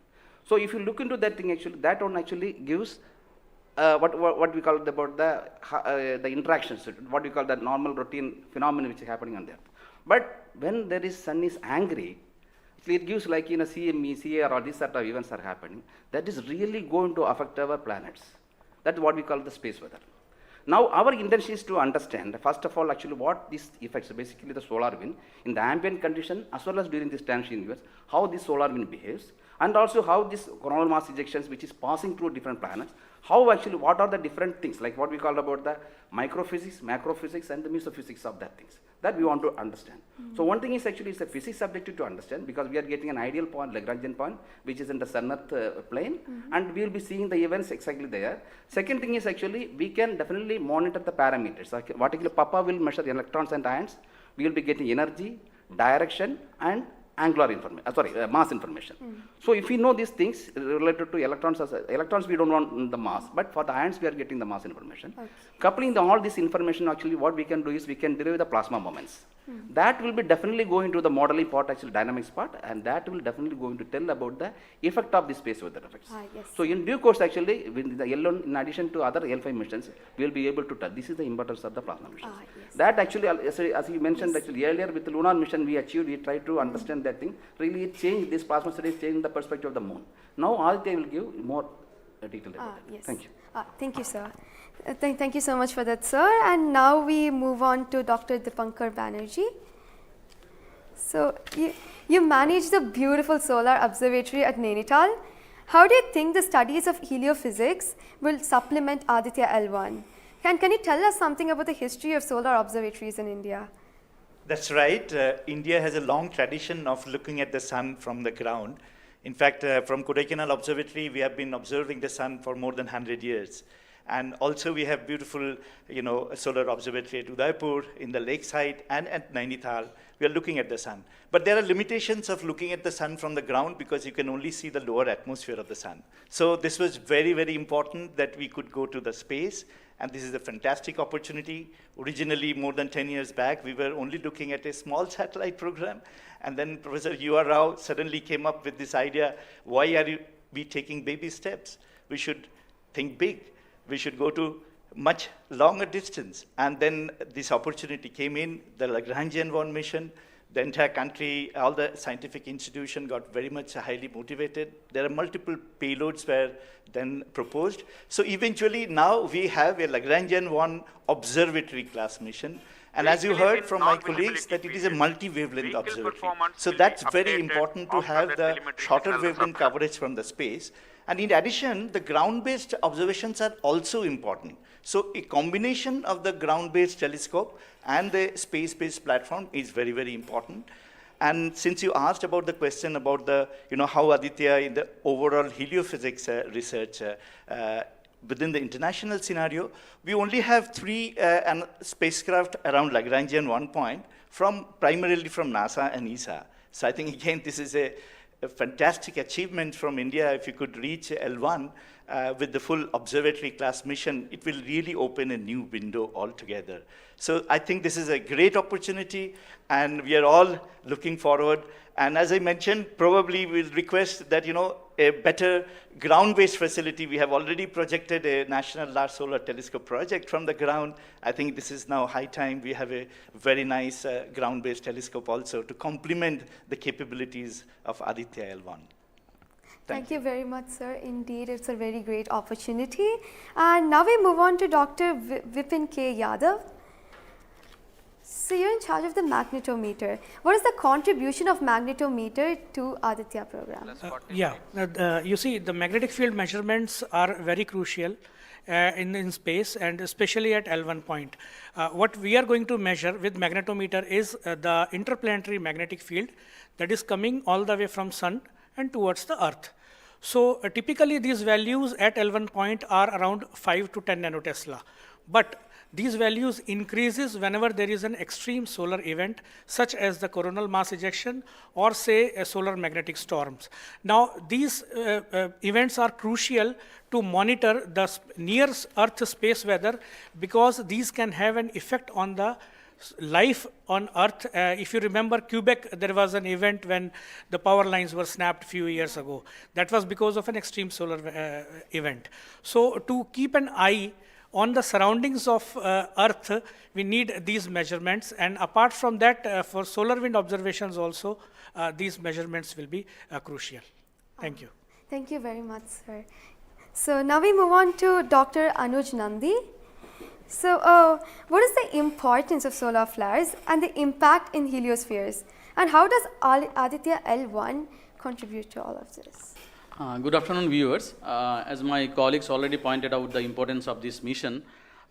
So if you look into that thing actually, that one actually gives what we call about the interactions, what we call the normal routine phenomenon which is happening on the earth. But when there is sun is angry, it gives like in a CME, CAR or this sort of events are happening, that is really going to affect our planets. That's what we call the space weather. Now our intention is to understand, first of all, actually what these effects, basically the solar wind, in the ambient condition as well as during this transition events, how this solar wind behaves, and also how this coronal mass ejections which is passing through different planets, how actually, what are the different things, like what we call about the microphysics, macrophysics, and the mesophysics of that things, that we want to understand. So one thing is actually it's a physics subjective to understand, because we are getting an ideal point, Lagrangian point, which is in the sun-earth plane, and we will be seeing the events exactly there. Second thing is actually, we can definitely monitor the parameters. Like what actually Papa will measure electrons and ions, we will be getting energy, direction, and angular information, mass information. So if we know these things related to electrons, electrons we don't want the mass, but for the ions we are getting the mass information.
Okay.
Coupling all this information, actually what we can do is we can derive the plasma moments. That will be definitely going to the modeling part, actually dynamics part, and that will definitely going to tell about the effect of the space weather effects.
Yes.
So in due course, actually, with the L1, in addition to other L5 missions, we will be able to tell. This is the importance of the plasma missions.
Yes.
That actually, as you mentioned, actually earlier with the lunar mission we achieved, we tried to understand that thing. Really, it changed, this plasma studies changed the perspective of the moon. Now Aditya will give more detail about it.
Yes.
Thank you.
Thank you, sir. Thank you so much for that, sir. And now we move on to Dr. Dipankar Banerjee. So, you manage the beautiful solar observatory at Nainital. How do you think the studies of heliophysics will supplement Aditya L1? Can you tell us something about the history of solar observatories in India?
That's right. India has a long tradition of looking at the sun from the ground. In fact, from Kodaikanal Observatory, we have been observing the sun for more than 100 years. And also we have beautiful, solar observatory at Udaipur, in the lakeside, and at Nainital. We are looking at the sun. But there are limitations of looking at the sun from the ground because you can only see the lower atmosphere of the sun. So this was very, very important that we could go to the space. And this is a fantastic opportunity. Originally, more than 10 years back, we were only looking at a small satellite program. And then Professor U.R. Rao suddenly came up with this idea, why are we taking baby steps? We should think big. We should go to much longer distance. And then this opportunity came in, the Lagrangian 1 mission. The entire country, all the scientific institution got very much highly motivated. There are multiple payloads were then proposed. So eventually now we have a Lagrangian 1 observatory class mission. And as you heard from my colleagues, that it is a multi-wavelength observatory. So that's very important to have the shorter wavelength coverage from the space. And in addition, the ground-based observations are also important. So a combination of the ground-based telescope and the space-based platform is very, very important. And since you asked about the question about the, how Aditya in the overall heliophysics research within the international scenario, we only have 3 spacecraft around Lagrangian 1 point primarily from NASA and ESA. So I think again, this is a fantastic achievement from India. If you could reach L1 with the full observatory class mission, it will really open a new window altogether. So I think this is a great opportunity, and we are all looking forward. And as I mentioned, probably we'll request that, a better ground-based facility. We have already projected a National Large Solar Telescope project from the ground. I think this is now high time we have a very nice ground-based telescope also to complement the capabilities of Aditya L1.
Thank you very much, sir. Indeed, it's a very great opportunity. And now we move on to Dr. Vipin K. Yadav. So you're in charge of the magnetometer. What is the contribution of magnetometer to Aditya program?
You see, the magnetic field measurements are very crucial in space, and especially at L1 point. What we are going to measure with magnetometer is the interplanetary magnetic field that is coming all the way from sun and towards the earth. So typically these values at L1 point are around 5 to 10 nanotesla. But These values increases whenever there is an extreme solar event, such as the coronal mass ejection or say a solar magnetic storms. Now, these events are crucial to monitor the near Earth space weather, because these can have an effect on the life on Earth. If you remember Quebec, there was an event when the power lines were snapped a few years ago. That was because of an extreme solar event. So to keep an eye on the surroundings of Earth, we need these measurements. And apart from that, for solar wind observations also, these measurements will be crucial. Thank you.
Thank you very much, sir. So now we move on to Dr. Anuj Nandi. So what is the importance of solar flares and the impact in heliospheres? And how does Aditya L1 contribute to all of this?
Good afternoon, viewers. As my colleagues already pointed out the importance of this mission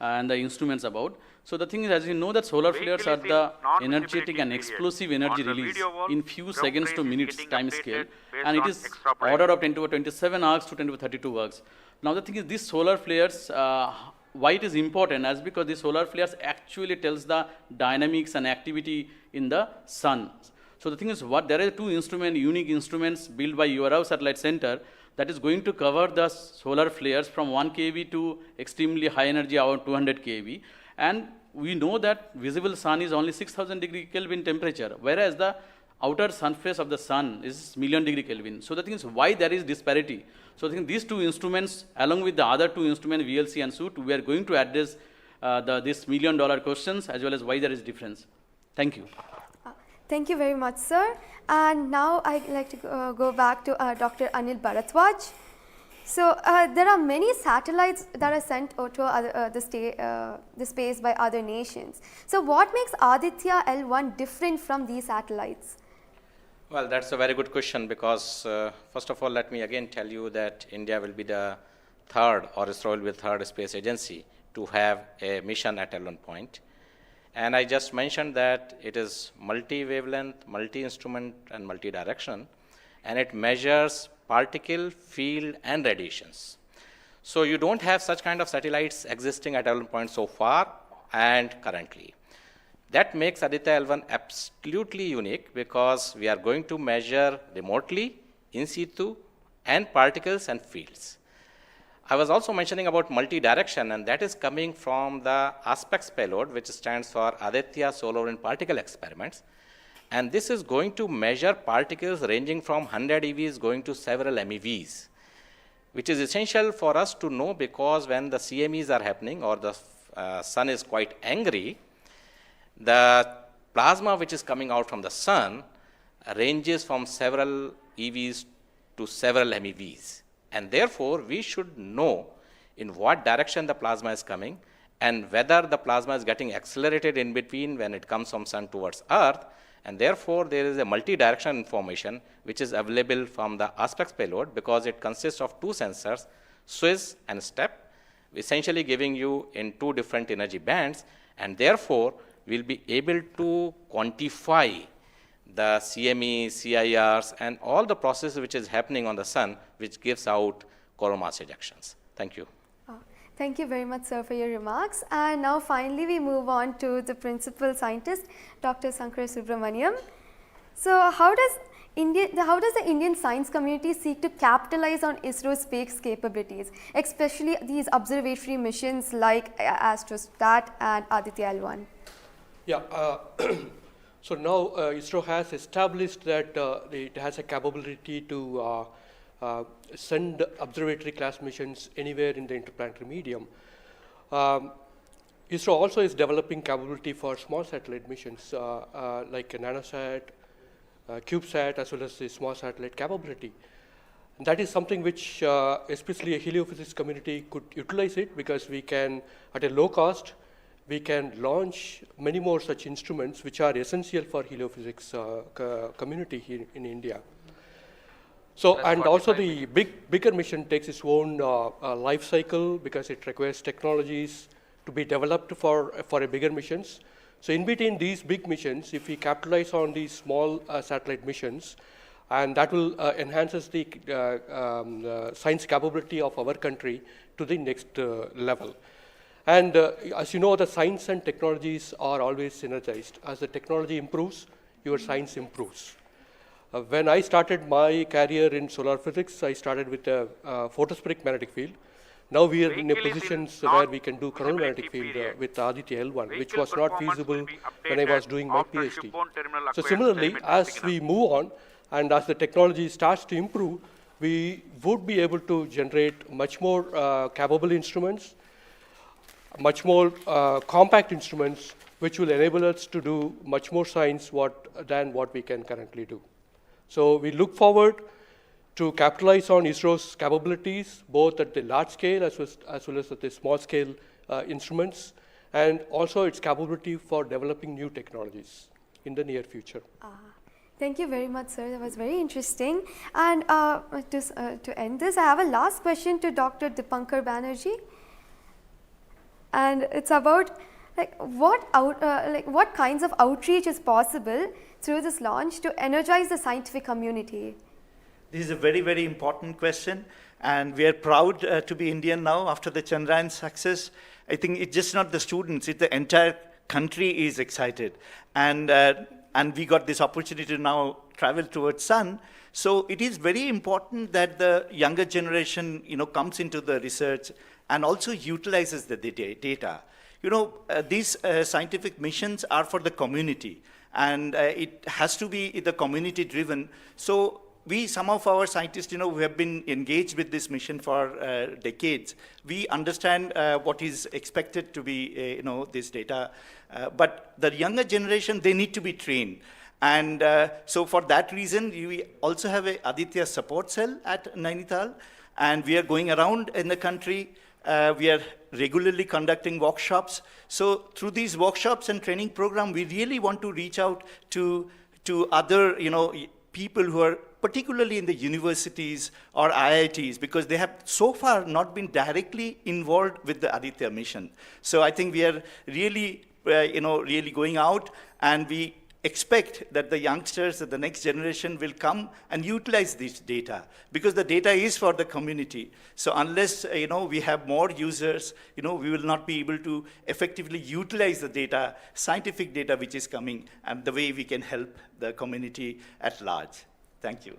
and the instruments about. So the thing is, as you know, that solar flares are the energetic and explosive energy release in few seconds to minutes time scale, and it is order of 10 to 27 arcs to 10 to 32 arcs. Now the thing is, these solar flares, why it is important, as because the solar flares actually tells the dynamics and activity in the sun. So the thing is, what there are two unique instruments built by URAO Satellite Center that is going to cover the solar flares from 1 kV to extremely high energy, around 200 kV. And we know that visible sun is only 6000 degree Kelvin temperature, whereas the outer surface of the sun is million degree Kelvin. So the thing is, why there is disparity? So I think these two instruments, along with the other two instruments, VLC and SUIT, we are going to address this $1 million questions as well as why there is difference. Thank you.
Thank you very much, sir. And now I'd like to go back to Dr. Anil Bharadwaj. So there are many satellites that are sent to the space by other nations. So what makes Aditya L1 different from these satellites?
Well, that's a very good question, because first of all, let me again tell you that India will be the third, or ISRO will be the third space agency to have a mission at L1 point. And I just mentioned that it is multi-wavelength, multi-instrument, and multi-direction, and it measures particle, field, and radiations. So you don't have such kind of satellites existing at L1 point so far and currently. That makes Aditya L1 absolutely unique, because we are going to measure remotely, in situ, and particles and fields. I was also mentioning about multi-direction, and that is coming from the ASPECTS payload, which stands for Aditya Solar and Particle Experiments. And this is going to measure particles ranging from 100 EVs going to several MeVs, which is essential for us to know, because when the CMEs are happening or the sun is quite angry, the plasma which is coming out from the sun ranges from several EVs to several MeVs. And therefore, we should know in what direction the plasma is coming and whether the plasma is getting accelerated in between when it comes from sun towards earth. And therefore, there is a multi-direction information which is available from the ASPECTS payload, because it consists of two sensors, SWIS and STEP, essentially giving you in two different energy bands. And therefore, we'll be able to quantify the CME, CIRs, and all the processes which is happening on the sun, which gives out coronal mass ejections. Thank you.
Thank you very much, sir, for your remarks. And now finally we move on to the principal scientist, Dr. Sankar Subramaniam. So how does the Indian science community seek to capitalize on ISRO's space capabilities, especially these observatory missions like ASTROSAT and Aditya L1?
Yeah. So now ISRO has established that it has a capability to send observatory class missions anywhere in the interplanetary medium. ISRO also is developing capability for small satellite missions like a nanosat, CubeSat, as well as the small satellite capability. And that is something which especially a heliophysics community could utilize it, because we can, at a low cost, we can launch many more such instruments which are essential for heliophysics community here in India. So, and also the bigger mission takes its own life cycle, because it requires technologies to be developed for a bigger missions. So in between these big missions, if we capitalize on these small satellite missions, and that will enhances the science capability of our country to the next level. And as you know, the science and technologies are always synergized. As the technology improves, your science improves. When I started my career in solar physics, I started with a photospheric magnetic field. Now we are in a position where we can do coronal magnetic field with Aditya L1, which was not feasible when I was doing my PhD. So similarly, as we move on and as the technology starts to improve, we would be able to generate much more capable instruments, much more compact instruments, which will enable us to do much more science than what we can currently do. So we look forward to capitalize on ISRO's capabilities, both at the large scale as well as at the small scale instruments, and also its capability for developing new technologies in the near future.
Thank you very much, sir. That was very interesting. And to end this, I have a last question to Dr. Dipankar Banerjee. And it's about what kinds of outreach is possible through this launch to energize the scientific community?
This is a very, very important question, and we are proud to be Indian now after the Chandrayaan success. I think it's just not the students, it's the entire country is excited. And we got this opportunity to now travel towards Sun. So it is very important that the younger generation, comes into the research and also utilizes the data. These scientific missions are for the community, and it has to be the community driven. So some of our scientists, who have been engaged with this mission for decades, we understand what is expected to be, this data. But the younger generation, they need to be trained. And so for that reason, we also have a Aditya support cell at Nainital, and we are going around in the country. We are regularly conducting workshops. So through these workshops and training program, we really want to reach out to other, people who are particularly in the universities or IITs, because they have so far not been directly involved with the Aditya mission. So I think we are really, really going out, and we expect that the youngsters, the next generation will come and utilize this data, because the data is for the community. So unless, we have more users, we will not be able to effectively utilize the data, scientific data which is coming, and the way we can help the community at large. Thank you.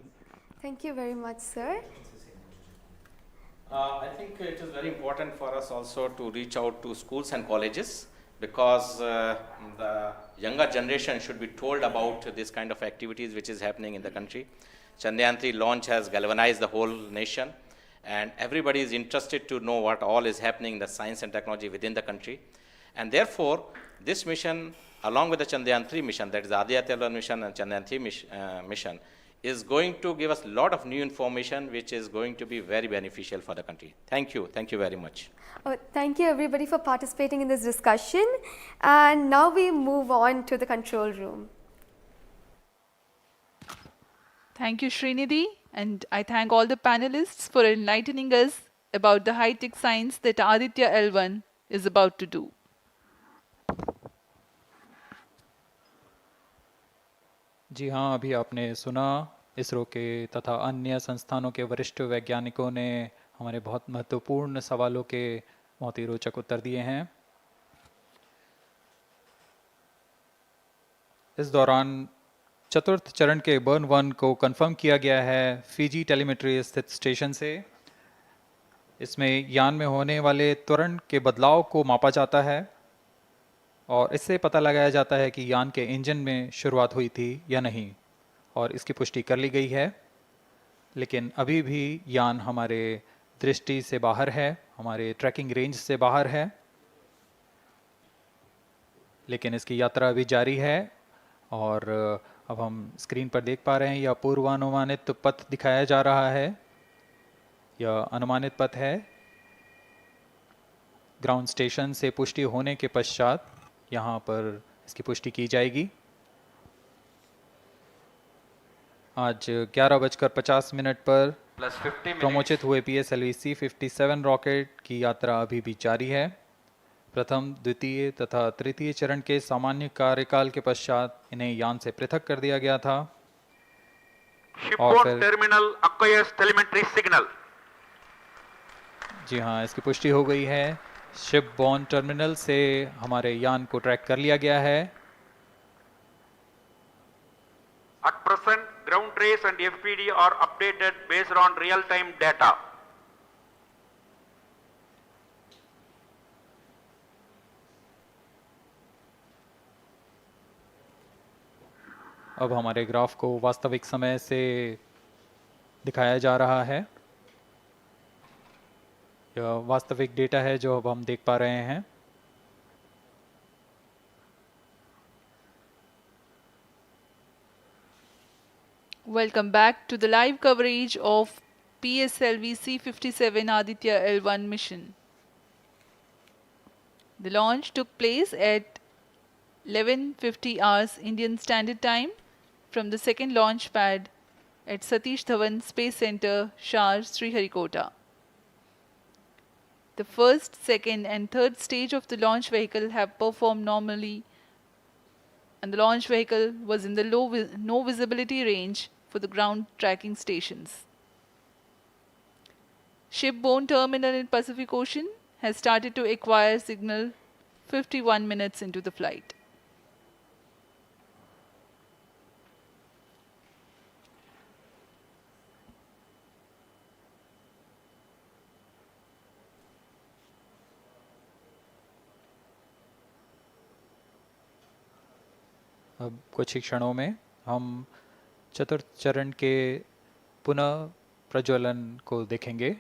Thank you very much, sir.
I think it is very important for us also to reach out to schools and colleges, because the younger generation should be told about this kind of activities which is happening in the country. Chandrayaan 3 launch has galvanized the whole nation, and everybody is interested to know what all is happening in the science and technology within the country. And therefore, this mission, along with the Chandrayaan 3 mission, that is the Aditya L1 mission and Chandrayaan 3 mission, is going to give us a lot of new information which is going to be very beneficial for the country. Thank you. Thank you very much.
Thank you everybody for participating in this discussion. And now we move on to the control room.
Thank you, Srinidhi, and I thank all the panelists for enlightening us about the high-tech science that Aditya L1 is about to do.
जी हाँ, अभी आपने सुना इसरो के तथा अन्य संस्थानों के वरिष्ठ वैज्ञानिकों ने हमारे बहुत महत्वपूर्ण सवालों के बहुत ही रोचक उत्तर दिए हैं। इस दौरान चतुर्थ चरण के बर्न 1 को कंफर्म किया गया है फिजी टेलीमेट्री स्थित स्टेशन से। इसमें यान में होने वाले त्वरण के बदलाव को मापा जाता है और इससे पता लगाया जाता है कि यान के इंजन में शुरुआत हुई थी या नहीं, और इसकी पुष्टि कर ली गई है। लेकिन अभी भी यान हमारे दृष्टि से बाहर है, हमारे ट्रैकिंग रेंज से बाहर है, लेकिन इसकी यात्रा अभी जारी है। और अब हम स्क्रीन पर देख पा रहे हैं यह पूर्वानुमानित पथ दिखाया जा रहा है। यह अनुमानित पथ है। ग्राउंड स्टेशन से पुष्टि होने के पश्चात यहाँ पर इसकी पुष्टि की जाएगी। आज 11:50 पर प्रमोचित हुए PSLV C57 रॉकेट की यात्रा अभी भी जारी है। प्रथम, द्वितीय तथा तृतीय चरण के सामान्य कार्यकाल के पश्चात इन्हें यान से पृथक कर दिया गया था। और फिर
टर्मिनल एक्वायर्स टेलीमेट्री सिग्नल।
जी हाँ, इसकी पुष्टि हो गई है शिप बॉर्न टर्मिनल से हमारे यान को ट्रैक कर लिया गया है।
At present, ground trace and FPD are updated based on real-time data.
अब हमारे ग्राफ को वास्तविक समय से दिखाया जा रहा है। यह वास्तविक डेटा है जो अब हम देख पा रहे हैं।
Welcome back to the live coverage of PSLV C-57 Aditya L1 mission. The launch took place at 11:50 hours Indian Standard Time from the second launch pad at Satish Dhawan Space Center, Shar, Sriharikota. The first, second and third stage of the launch vehicle have performed normally, and the launch vehicle was in the no visibility range for the ground tracking stations. Shipborne terminal in Pacific Ocean has started to acquire signal 51 minutes into the flight.
अब कुछ ही क्षणों में हम चतुर्थ चरण के पुनः प्रज्वलन को देखेंगे।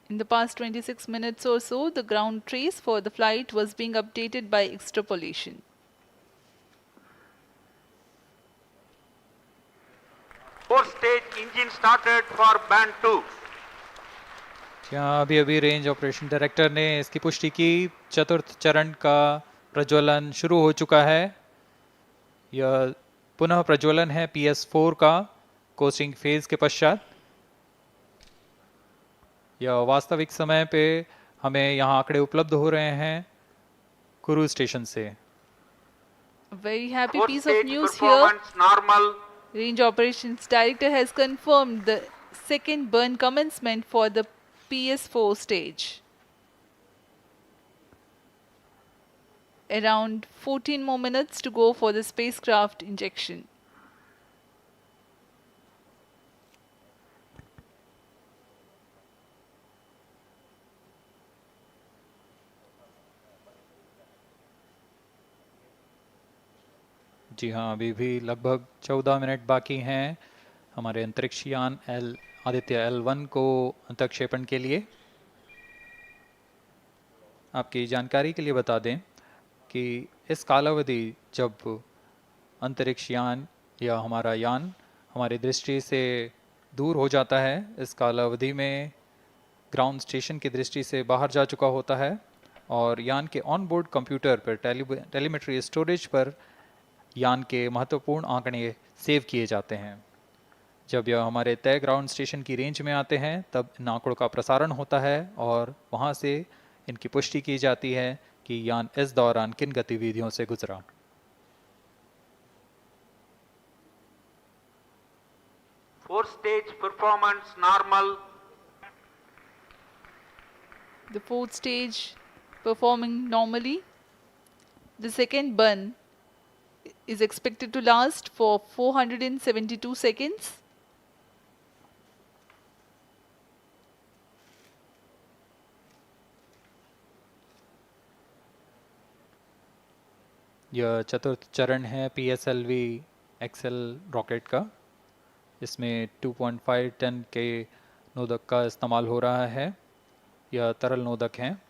In the past 26 minutes or so, the ground trace for the flight was being updated by extrapolation.
Fourth stage engine started for band 2.
यहाँ अभी रेंज ऑपरेशन डायरेक्टर ने इसकी पुष्टि की, चतुर्थ चरण का प्रज्वलन शुरू हो चुका है। यह पुनः प्रज्वलन है PS4 का कोस्टिंग फेज के पश्चात। यह वास्तविक समय पे हमें यहाँ आंकड़े उपलब्ध हो रहे हैं क्रूज स्टेशन से।
Very happy piece of news here.
Normal.
Range Operations Director has confirmed the second burn commencement for the PS4 stage. Around 14 more minutes to go for the spacecraft injection.
जी हाँ, अभी भी लगभग 14 minute बाकी हैं हमारे अंतरिक्ष यान आदित्य L1 को अंतक्षेपण के लिए। आपकी जानकारी के लिए बता दें कि इस कालावधि जब अंतरिक्ष यान या हमारा यान हमारी दृष्टि से दूर हो जाता है, इस कालावधि में ग्राउंड स्टेशन की दृष्टि से बाहर जा चुका होता है और यान के ऑन बोर्ड कंप्यूटर पर टेलीमेट्री स्टोरेज पर यान के महत्वपूर्ण आंकड़े सेव किए जाते हैं। जब यह हमारे तय ग्राउंड स्टेशन की रेंज में आते हैं तब इन आंकड़ों का प्रसारण होता है और वहां से इनकी पुष्टि की जाती है कि यान इस दौरान किन गतिविधियों से गुजरा।
Fourth stage performance normal.
The fourth stage performing normally. The second burn is expected to last for 472 seconds.
यह चतुर्थ चरण है PSLV XL रॉकेट का। इसमें 2.5 टन के नोदक का इस्तेमाल हो रहा है। यह तरल नोदक हैं।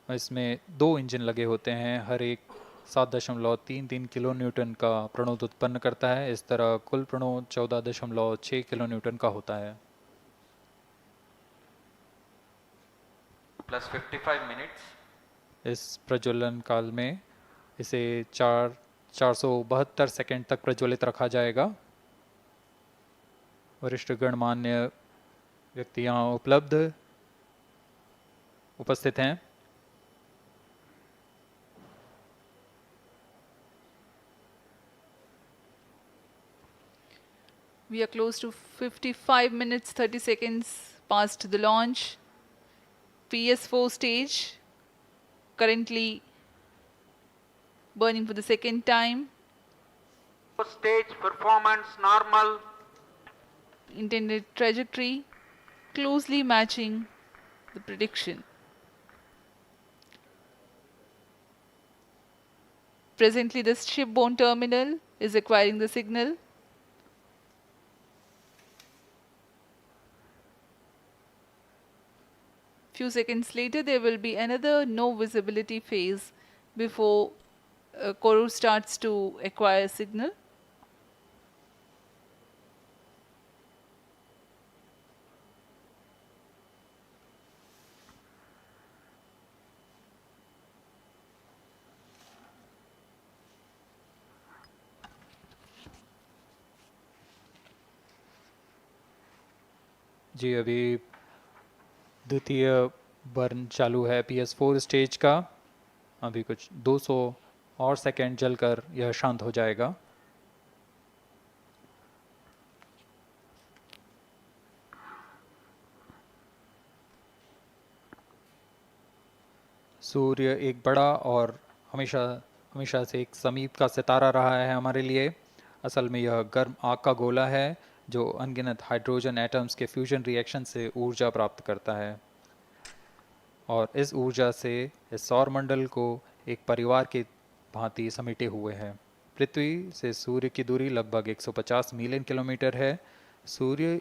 इसमें 2 इंजन लगे होते हैं, हर एक 7.33 किलो न्यूटन का प्रणोद उत्पन्न करता है। इस तरह कुल प्रणोद 14.6 किलो न्यूटन का होता है।
Plus 55 minutes.
इस प्रज्वलन काल में इसे 472 सेकंड तक प्रज्वलित रखा जाएगा। वरिष्ठ गणमान्य व्यक्ति यहाँ उपस्थित हैं।
We are close to 55 minutes 30 seconds past the launch. PS4 stage currently burning for the second time.
Stage performance normal.
Intended trajectory closely matching the prediction. Presently, the shipborne terminal is acquiring the signal. Few seconds later, there will be another no visibility phase before Koru starts to acquire signal.
जी अभी द्वितीय burn चालू है PS4 stage का। अभी कुछ 200 और second जलकर यह शांत हो जाएगा। सूर्य एक बड़ा और हमेशा से एक समीप का सितारा रहा है हमारे लिए। असल में यह गर्म आग का गोला है जो अनगिनत हाइड्रोजन एटम्स के फ्यूजन रिएक्शन से ऊर्जा प्राप्त करता है और इस ऊर्जा से इस सौर मंडल को एक परिवार की भांति समेटे हुए है। पृथ्वी से सूर्य की दूरी लगभग 150 मिलियन किलोमीटर है। सूर्य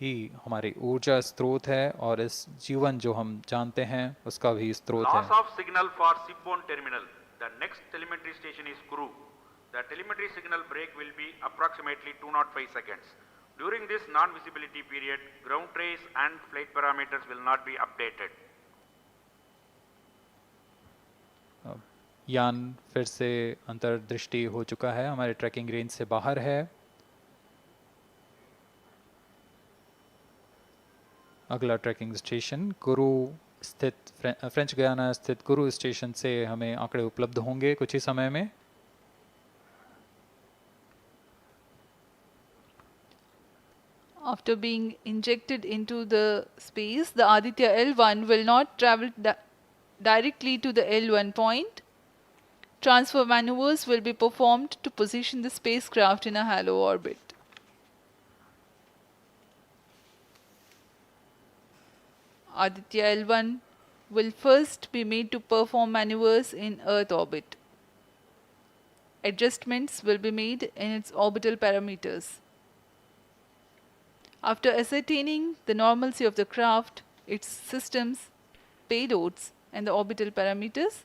ही हमारी ऊर्जा स्रोत है और इस जीवन जो हम जानते हैं उसका भी स्रोत है।
Loss of signal for shipborne terminal. The next telemetry station is Kuru. The telemetry signal break will be approximately 205 seconds. During this non-visibility period, ground trace and flight parameters will not be updated.
यान फिर से अंतर्दृष्टि हो चुका है, हमारे trekking range से बाहर है। अगला ट्रैकिंग स्टेशन कुरु स्थित फ्रेंच गयाना स्थित कुरु स्टेशन से हमें आंकड़े उपलब्ध होंगे कुछ ही समय में।
After being injected into the space, the Aditya L1 will not travel directly to the L1 point. Transfer maneuvers will be performed to position the spacecraft in a halo orbit. Aditya L1 will first be made to perform maneuvers in Earth orbit. Adjustments will be made in its orbital parameters. After ascertaining the normalcy of the craft, its systems, payloads, and the orbital parameters,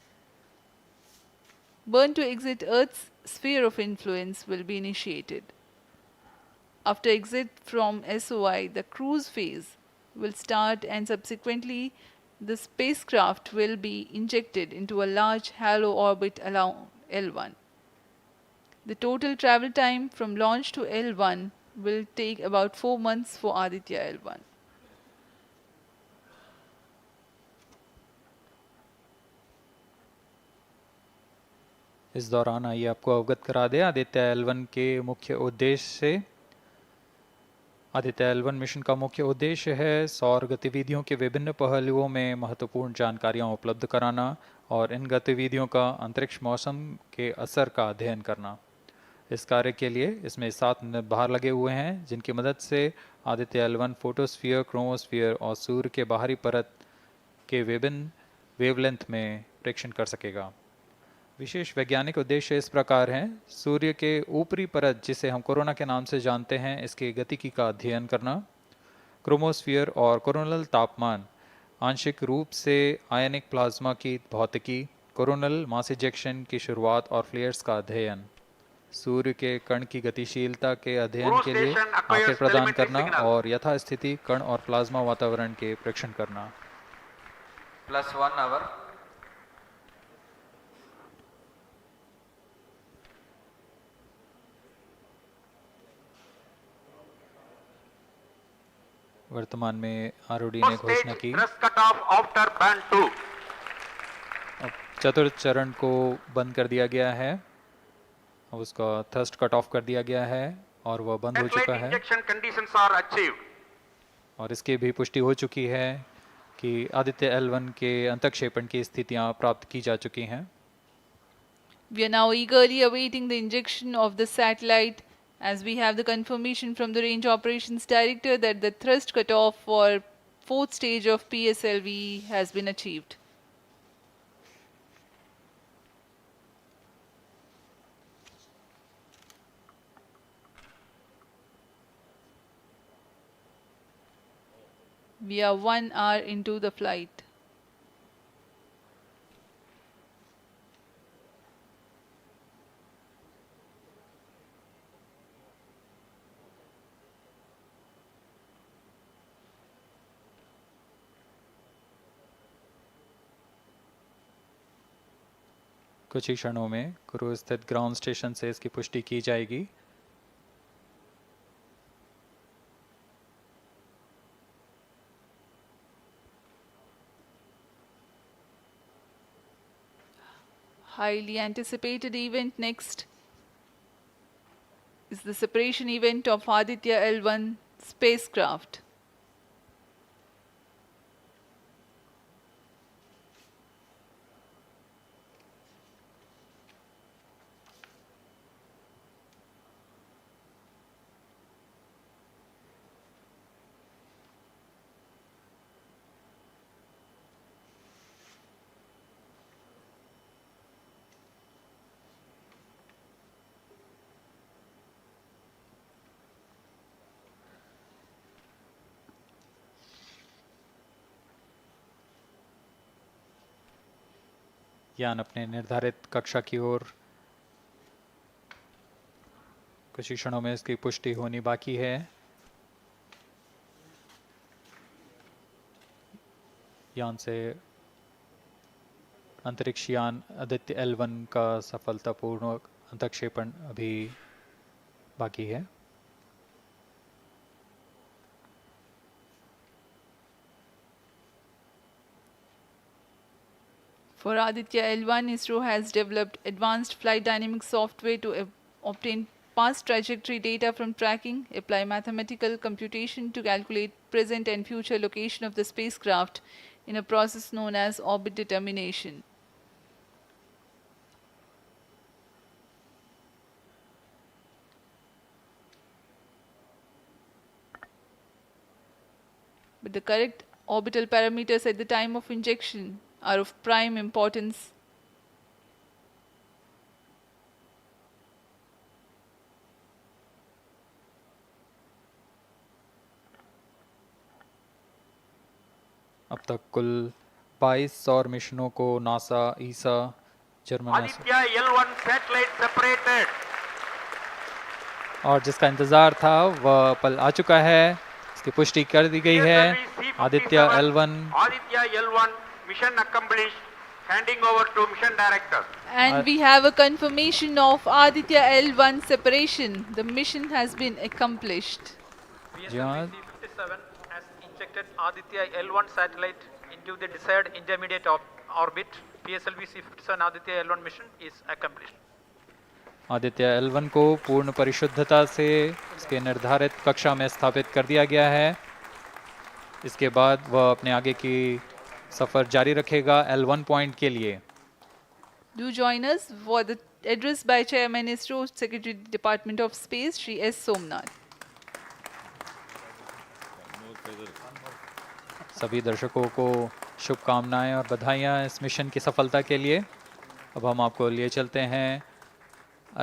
burn to exit Earth's sphere of influence will be initiated. After exit from SOI, the cruise phase will start and subsequently the spacecraft will be injected into a large halo orbit along L1. The total travel time from launch to L1 will take about 4 months for Aditya L1.
इस दौरान आइए आपको अवगत करा दें Aditya L1 के मुख्य उद्देश्य से। आदित्य L1 मिशन का मुख्य उद्देश्य है सौर गतिविधियों के विभिन्न पहलुओं में महत्वपूर्ण जानकारियां उपलब्ध कराना और इन गतिविधियों का अंतरिक्ष मौसम के असर का अध्ययन करना। इस कार्य के लिए इसमें 7 निर्भार लगे हुए हैं जिनकी मदद से आदित्य L1 फोटोस्फीयर, क्रोमोस्फीयर और सूर्य के बाहरी परत के विभिन्न वेवलेंथ में प्रेक्षण कर सकेगा। विशेष वैज्ञानिक उद्देश्य इस प्रकार हैं: सूर्य के ऊपरी परत जिसे हम कोरोना के नाम से जानते हैं, इसके गतिकी का अध्ययन करना, क्रोमोस्फीयर और कोरोनल तापमान, आंशिक रूप से आयनिक प्लाज्मा की भौतिकी, कोरोनल मास इजेक्शन की शुरुआत और फ्लेयर्स का अध्ययन, सूर्य के कण की गतिशीलता के अध्ययन के लिए आंकड़े प्रदान करना और यथास्थिति कण और प्लाज्मा वातावरण के प्रेक्षण करना।
+1 hour.
वर्तमान में आरओडी ने घोषणा की अब चतुर्थ चरण को बंद कर दिया गया है, अब उसका थ्रस्ट कट ऑफ कर दिया गया है। और वह बंद हो
Satellite
चुका है
injection conditions are achieved.
और इसकी भी पुष्टि हो चुकी है कि आदित्य L1 के अंतक्षेपण की स्थितियां प्राप्त की जा चुकी हैं.
We are now eagerly awaiting the injection of the satellite as we have the confirmation from the Range Operations Director that the thrust cutoff for 4th stage of PSLV has been achieved. We are 1 hour into the flight.
कुछ ही क्षणों में cruise स्थित ground station से इसकी पुष्टि की जाएगी.
Highly anticipated event next is the separation event of Aditya L1 spacecraft.
यान अपने निर्धारित कक्षा की ओर कुछ ही क्षणों में इसकी पुष्टि होनी बाकी है. यान से अंतरिक्ष यान आदित्य L1 का सफलतापूर्ण अंतक्षेपण अभी बाकी है.
For Aditya L1, ISRO has developed advanced flight dynamic software to obtain past trajectory data from tracking, apply mathematical computation to calculate present and future location of the spacecraft in a process known as orbit determination. But the correct orbital parameters at the time of injection are of prime importance.
अब तक कुल 22 सौर मिशनों को NASA, ईसा, German
Aditya L1 satellite separated.
और जिसका इंतजार था वह पल आ चुका है. इसकी पुष्टि कर दी गई है. Aditya L1
Aditya L1 mission accomplished. Handing over to mission director.
And we have a confirmation of Aditya L1 separation. The mission has been accomplished.
PSLV C57 has injected Aditya L1 satellite into the desired intermediate orbit. PSLV C57 Aditya L1 mission is accomplished.
Aditya L1 को पूर्ण परिशुद्धता से इसके निर्धारित कक्षा में स्थापित कर दिया गया है. इसके बाद वह अपने आगे की सफर जारी रखेगा L1 पॉइंट के लिए.
Do join us for the address by Chairman ISRO Secretary Department of Space Shri S. Somnath.
सभी दर्शकों को शुभकामनाएं और बधाइयां इस मिशन की सफलता के लिए. अब हम आपको लिए चलते हैं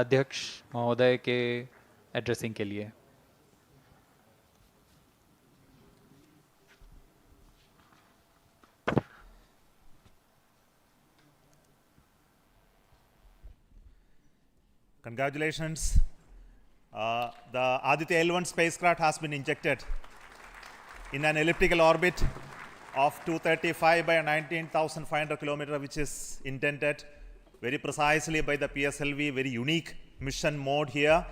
अध्यक्ष महोदय के एड्रेसिंग के लिए.
Congratulations. The Aditya L1 spacecraft has been injected in an elliptical orbit of 235 by 19,500 kilometers, which is intended very precisely by the PSLV, very unique mission mode here,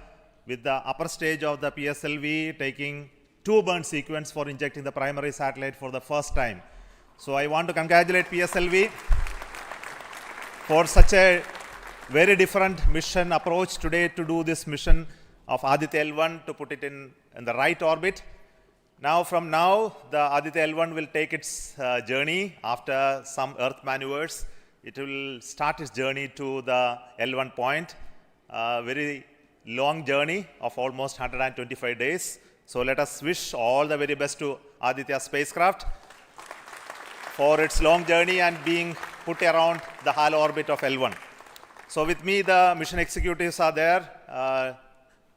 with the upper stage of the PSLV taking 2 burn sequence for injecting the primary satellite for the first time. So I want to congratulate PSLV for such a very different mission approach today to do this mission of Aditya L1 to put it in the right orbit. Now, from now, the Aditya L1 will take its journey after some Earth maneuvers. It will start its journey to the L1 point, a very long journey of almost 125 days. So let us wish all the very best to Aditya spacecraft for its long journey and being put around the halo orbit of L1. So with me, the mission executives are there.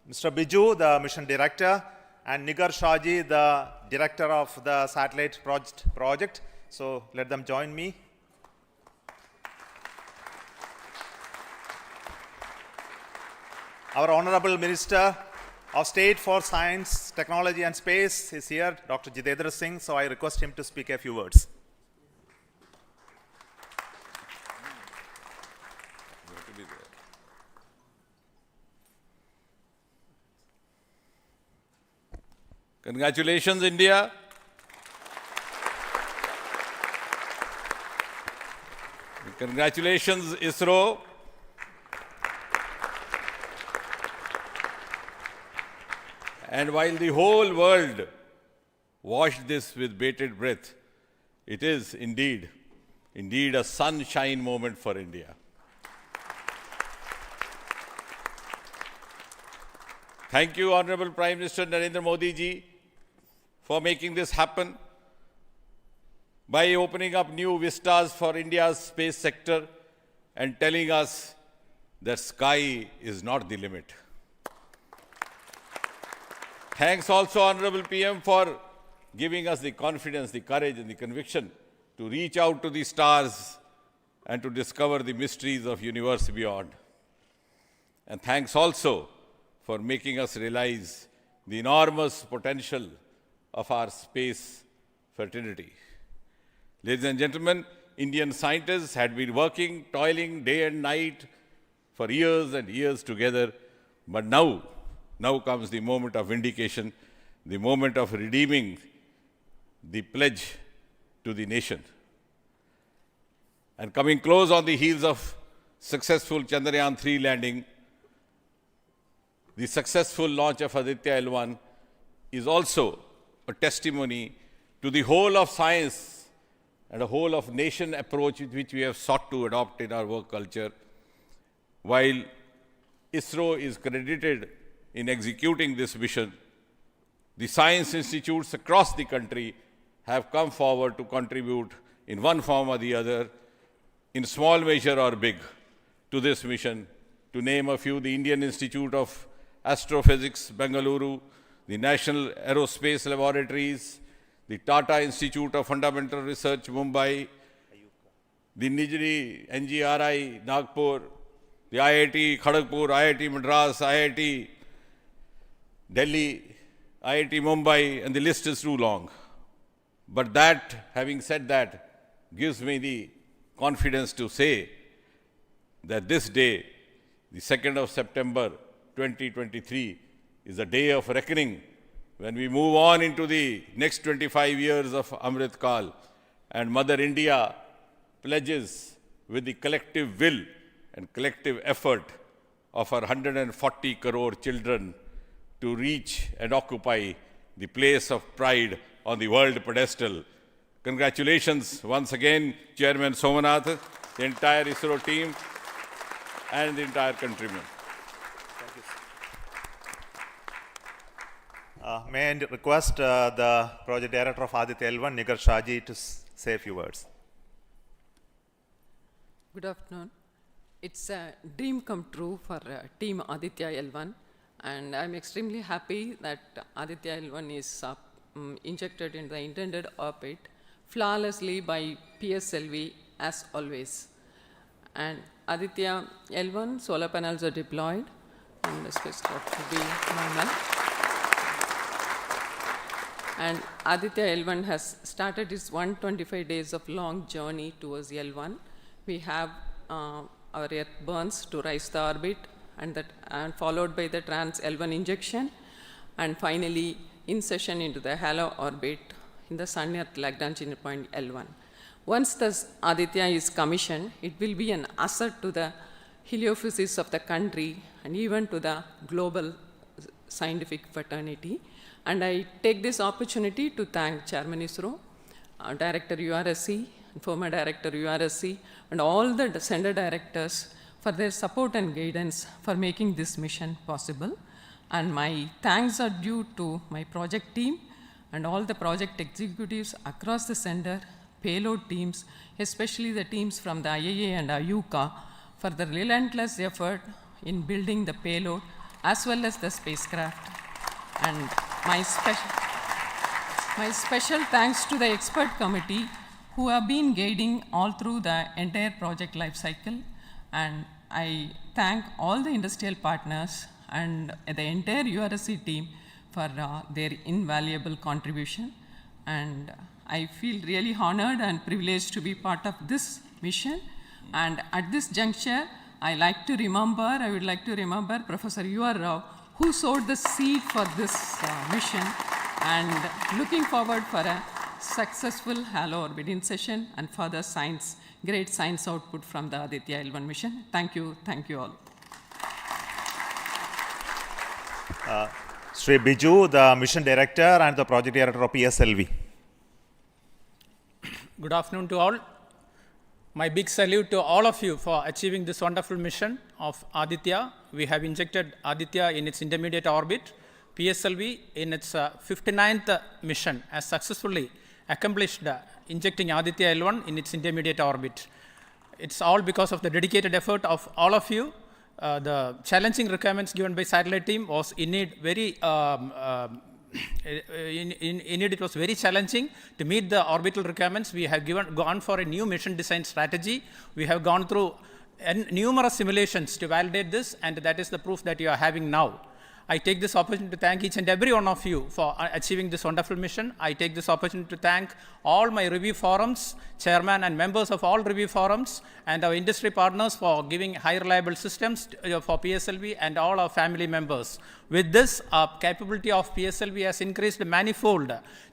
Mr. Biju, the mission director, and Nigar Shaji, the director of the satellite project. So let them join me. Our Honorable Minister of State for Science, Technology and Space is here, Dr. Jitendra Singh. So I request him to speak a few words.
Congratulations, India. Congratulations, ISRO. And while the whole world watched this with bated breath, it is indeed a sunshine moment for India. Thank you, Honorable Prime Minister Narendra Modi ji, for making this happen by opening up new vistas for India's space sector and telling us that sky is not the limit. Thanks also, Honorable PM, for giving us the confidence, the courage and the conviction to reach out to the stars and to discover the mysteries of universe beyond. And thanks also for making us realize the enormous potential of our space fraternity. Ladies and gentlemen, Indian scientists had been working, toiling day and night for years and years together, but now comes the moment of vindication, the moment of redeeming the pledge to the nation. And coming close on the heels of successful Chandrayaan-3 landing, the successful launch of Aditya L1 is also a testimony to the whole of science and a whole of nation approach which we have sought to adopt in our work culture. While ISRO is credited in executing this mission, the science institutes across the country have come forward to contribute in one form or the other, in small measure or big, to this mission. To name a few, the Indian Institute of Astrophysics, Bengaluru, the National Aerospace Laboratories, the Tata Institute of Fundamental Research, Mumbai, the Nijri NGRI, Nagpur, the IIT Kharagpur, IIT Madras, IIT Delhi, IIT Mumbai, and the list is too long. But that, having said that, gives me the confidence to say that this day, the 2nd of September 2023, is a day of reckoning when we move on into the next 25 years of Amrit Kal, and Mother India pledges with the collective will and collective effort of our 140 crore children to reach and occupy the place of pride on the world pedestal. Congratulations once again, Chairman Somanath, the entire ISRO team, and the entire countrymen.
May I request the project director of Aditya L1, Nigar Shaji, to say a few words.
Good afternoon. It's a dream come true for Team Aditya L1, and I'm extremely happy that Aditya L1 is injected in the intended orbit flawlessly by PSLV as always. And Aditya L1 solar panels are deployed, and the spacecraft should be normal. And Aditya L1 has started its 125 days of long journey towards L1. We have our Earth burns to rise the orbit, and followed by the trans L1 injection, and finally insertion into the halo orbit in the Sun Earth Lagrange point L1. Once the Aditya is commissioned, it will be an asset to the heliophysics of the country and even to the global scientific fraternity. And I take this opportunity to thank Chairman ISRO, Director URSC, former Director URSC, and all the center directors for their support and guidance for making this mission possible. And my thanks are due to my project team and all the project executives across the center, payload teams, especially the teams from the IAA and IUCA, for the relentless effort in building the payload as well as the spacecraft. And my special thanks to the expert committee who have been guiding all through the entire project life cycle. And I thank all the industrial partners and the entire URSC team for their invaluable contribution. And I feel really honored and privileged to be part of this mission. And at this juncture, I would like to remember Professor U.R. Rao, who sowed the seed for this mission, and looking forward for a successful halo orbiting session and further great science output from the Aditya L1 mission. Thank you all.
Sri Biju, the mission director and the project director of PSLV.
Good afternoon to all. My big salute to all of you for achieving this wonderful mission of Aditya. We have injected Aditya in its intermediate orbit. PSLV in its 59th mission has successfully accomplished injecting Aditya L1 in its intermediate orbit. It's all because of the dedicated effort of all of you. The challenging requirements given by satellite team was it was very challenging to meet the orbital requirements. We have gone for a new mission design strategy. We have gone through numerous simulations to validate this, and that is the proof that you are having now. I take this opportunity to thank each and every one of you for achieving this wonderful mission. I take this opportunity to thank all my review forums, chairman and members of all review forums, and our industry partners for giving high reliable systems for PSLV, and all our family members. With this, our capability of PSLV has increased manifold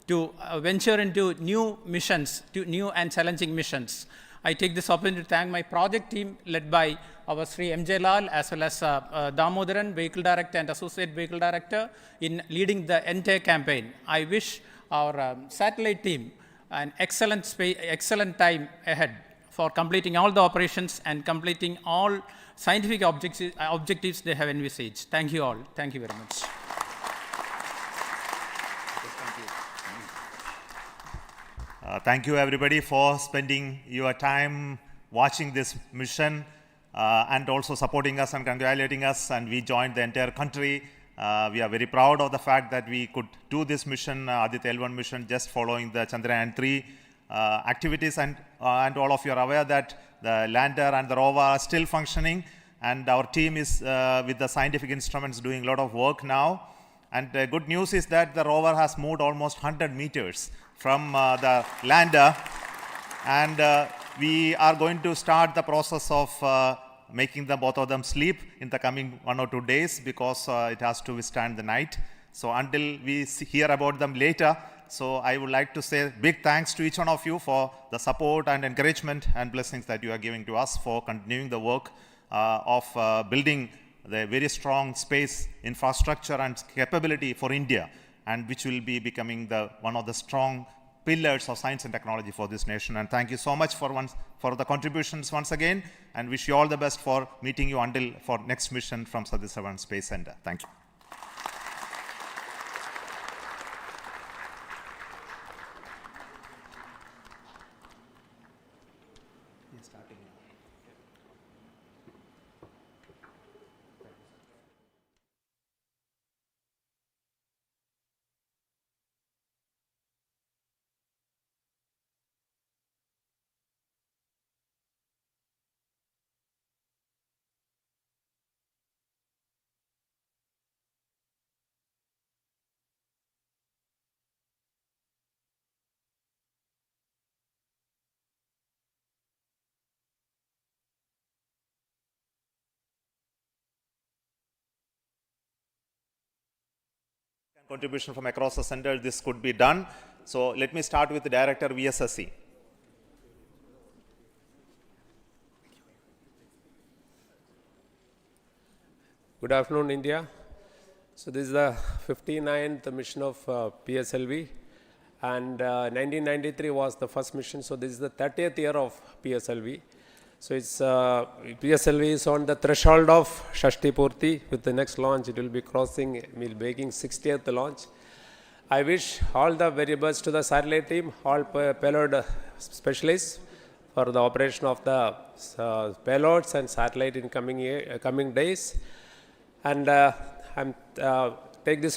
to venture into new missions, to new and challenging missions. I take this opportunity to thank my project team led by our Sri M.J. Lal as well as Damodaran, Vehicle Director and Associate Vehicle Director, in leading the entire campaign. I wish our satellite team an excellent time ahead for completing all the operations and completing all scientific objectives they have envisaged. Thank you all. Thank you very much.
Thank you everybody for spending your time watching this mission and also supporting us and congratulating us, and we joined the entire country. We are very proud of the fact that we could do this mission, Aditya L1 mission, just following the Chandrayaan 3 activities, and all of you are aware that the lander and the rover are still functioning, and our team is with the scientific instruments doing a lot of work now. And the good news is that the rover has moved almost 100 meters from the lander, and we are going to start the process of making both of them sleep in the coming 1 or 2 days, because it has to withstand the night. So until we hear about them later, so I would like to say big thanks to each one of you for the support and encouragement and blessings that you are giving to us for continuing the work of building the very strong space infrastructure and capability for India, and which will be becoming one of the strong pillars of science and technology for this nation. And thank you so much for the contributions once again, and wish you all the best for meeting you for next mission from Satish Dhawan Space Center. Thank you. Contribution from across the center, this could be done. So let me start with the Director VSSC.
Good afternoon, India. So this is the 59th mission of PSLV, and 1993 was the first mission. So this is the 30th year of PSLV. So it's PSLV is on the threshold of Shashti Purti. With the next launch, it will be crossing, will making 60th launch. I wish all the very best to the satellite team, all payload specialists for the operation of the payloads and satellite in coming days. And I'm take this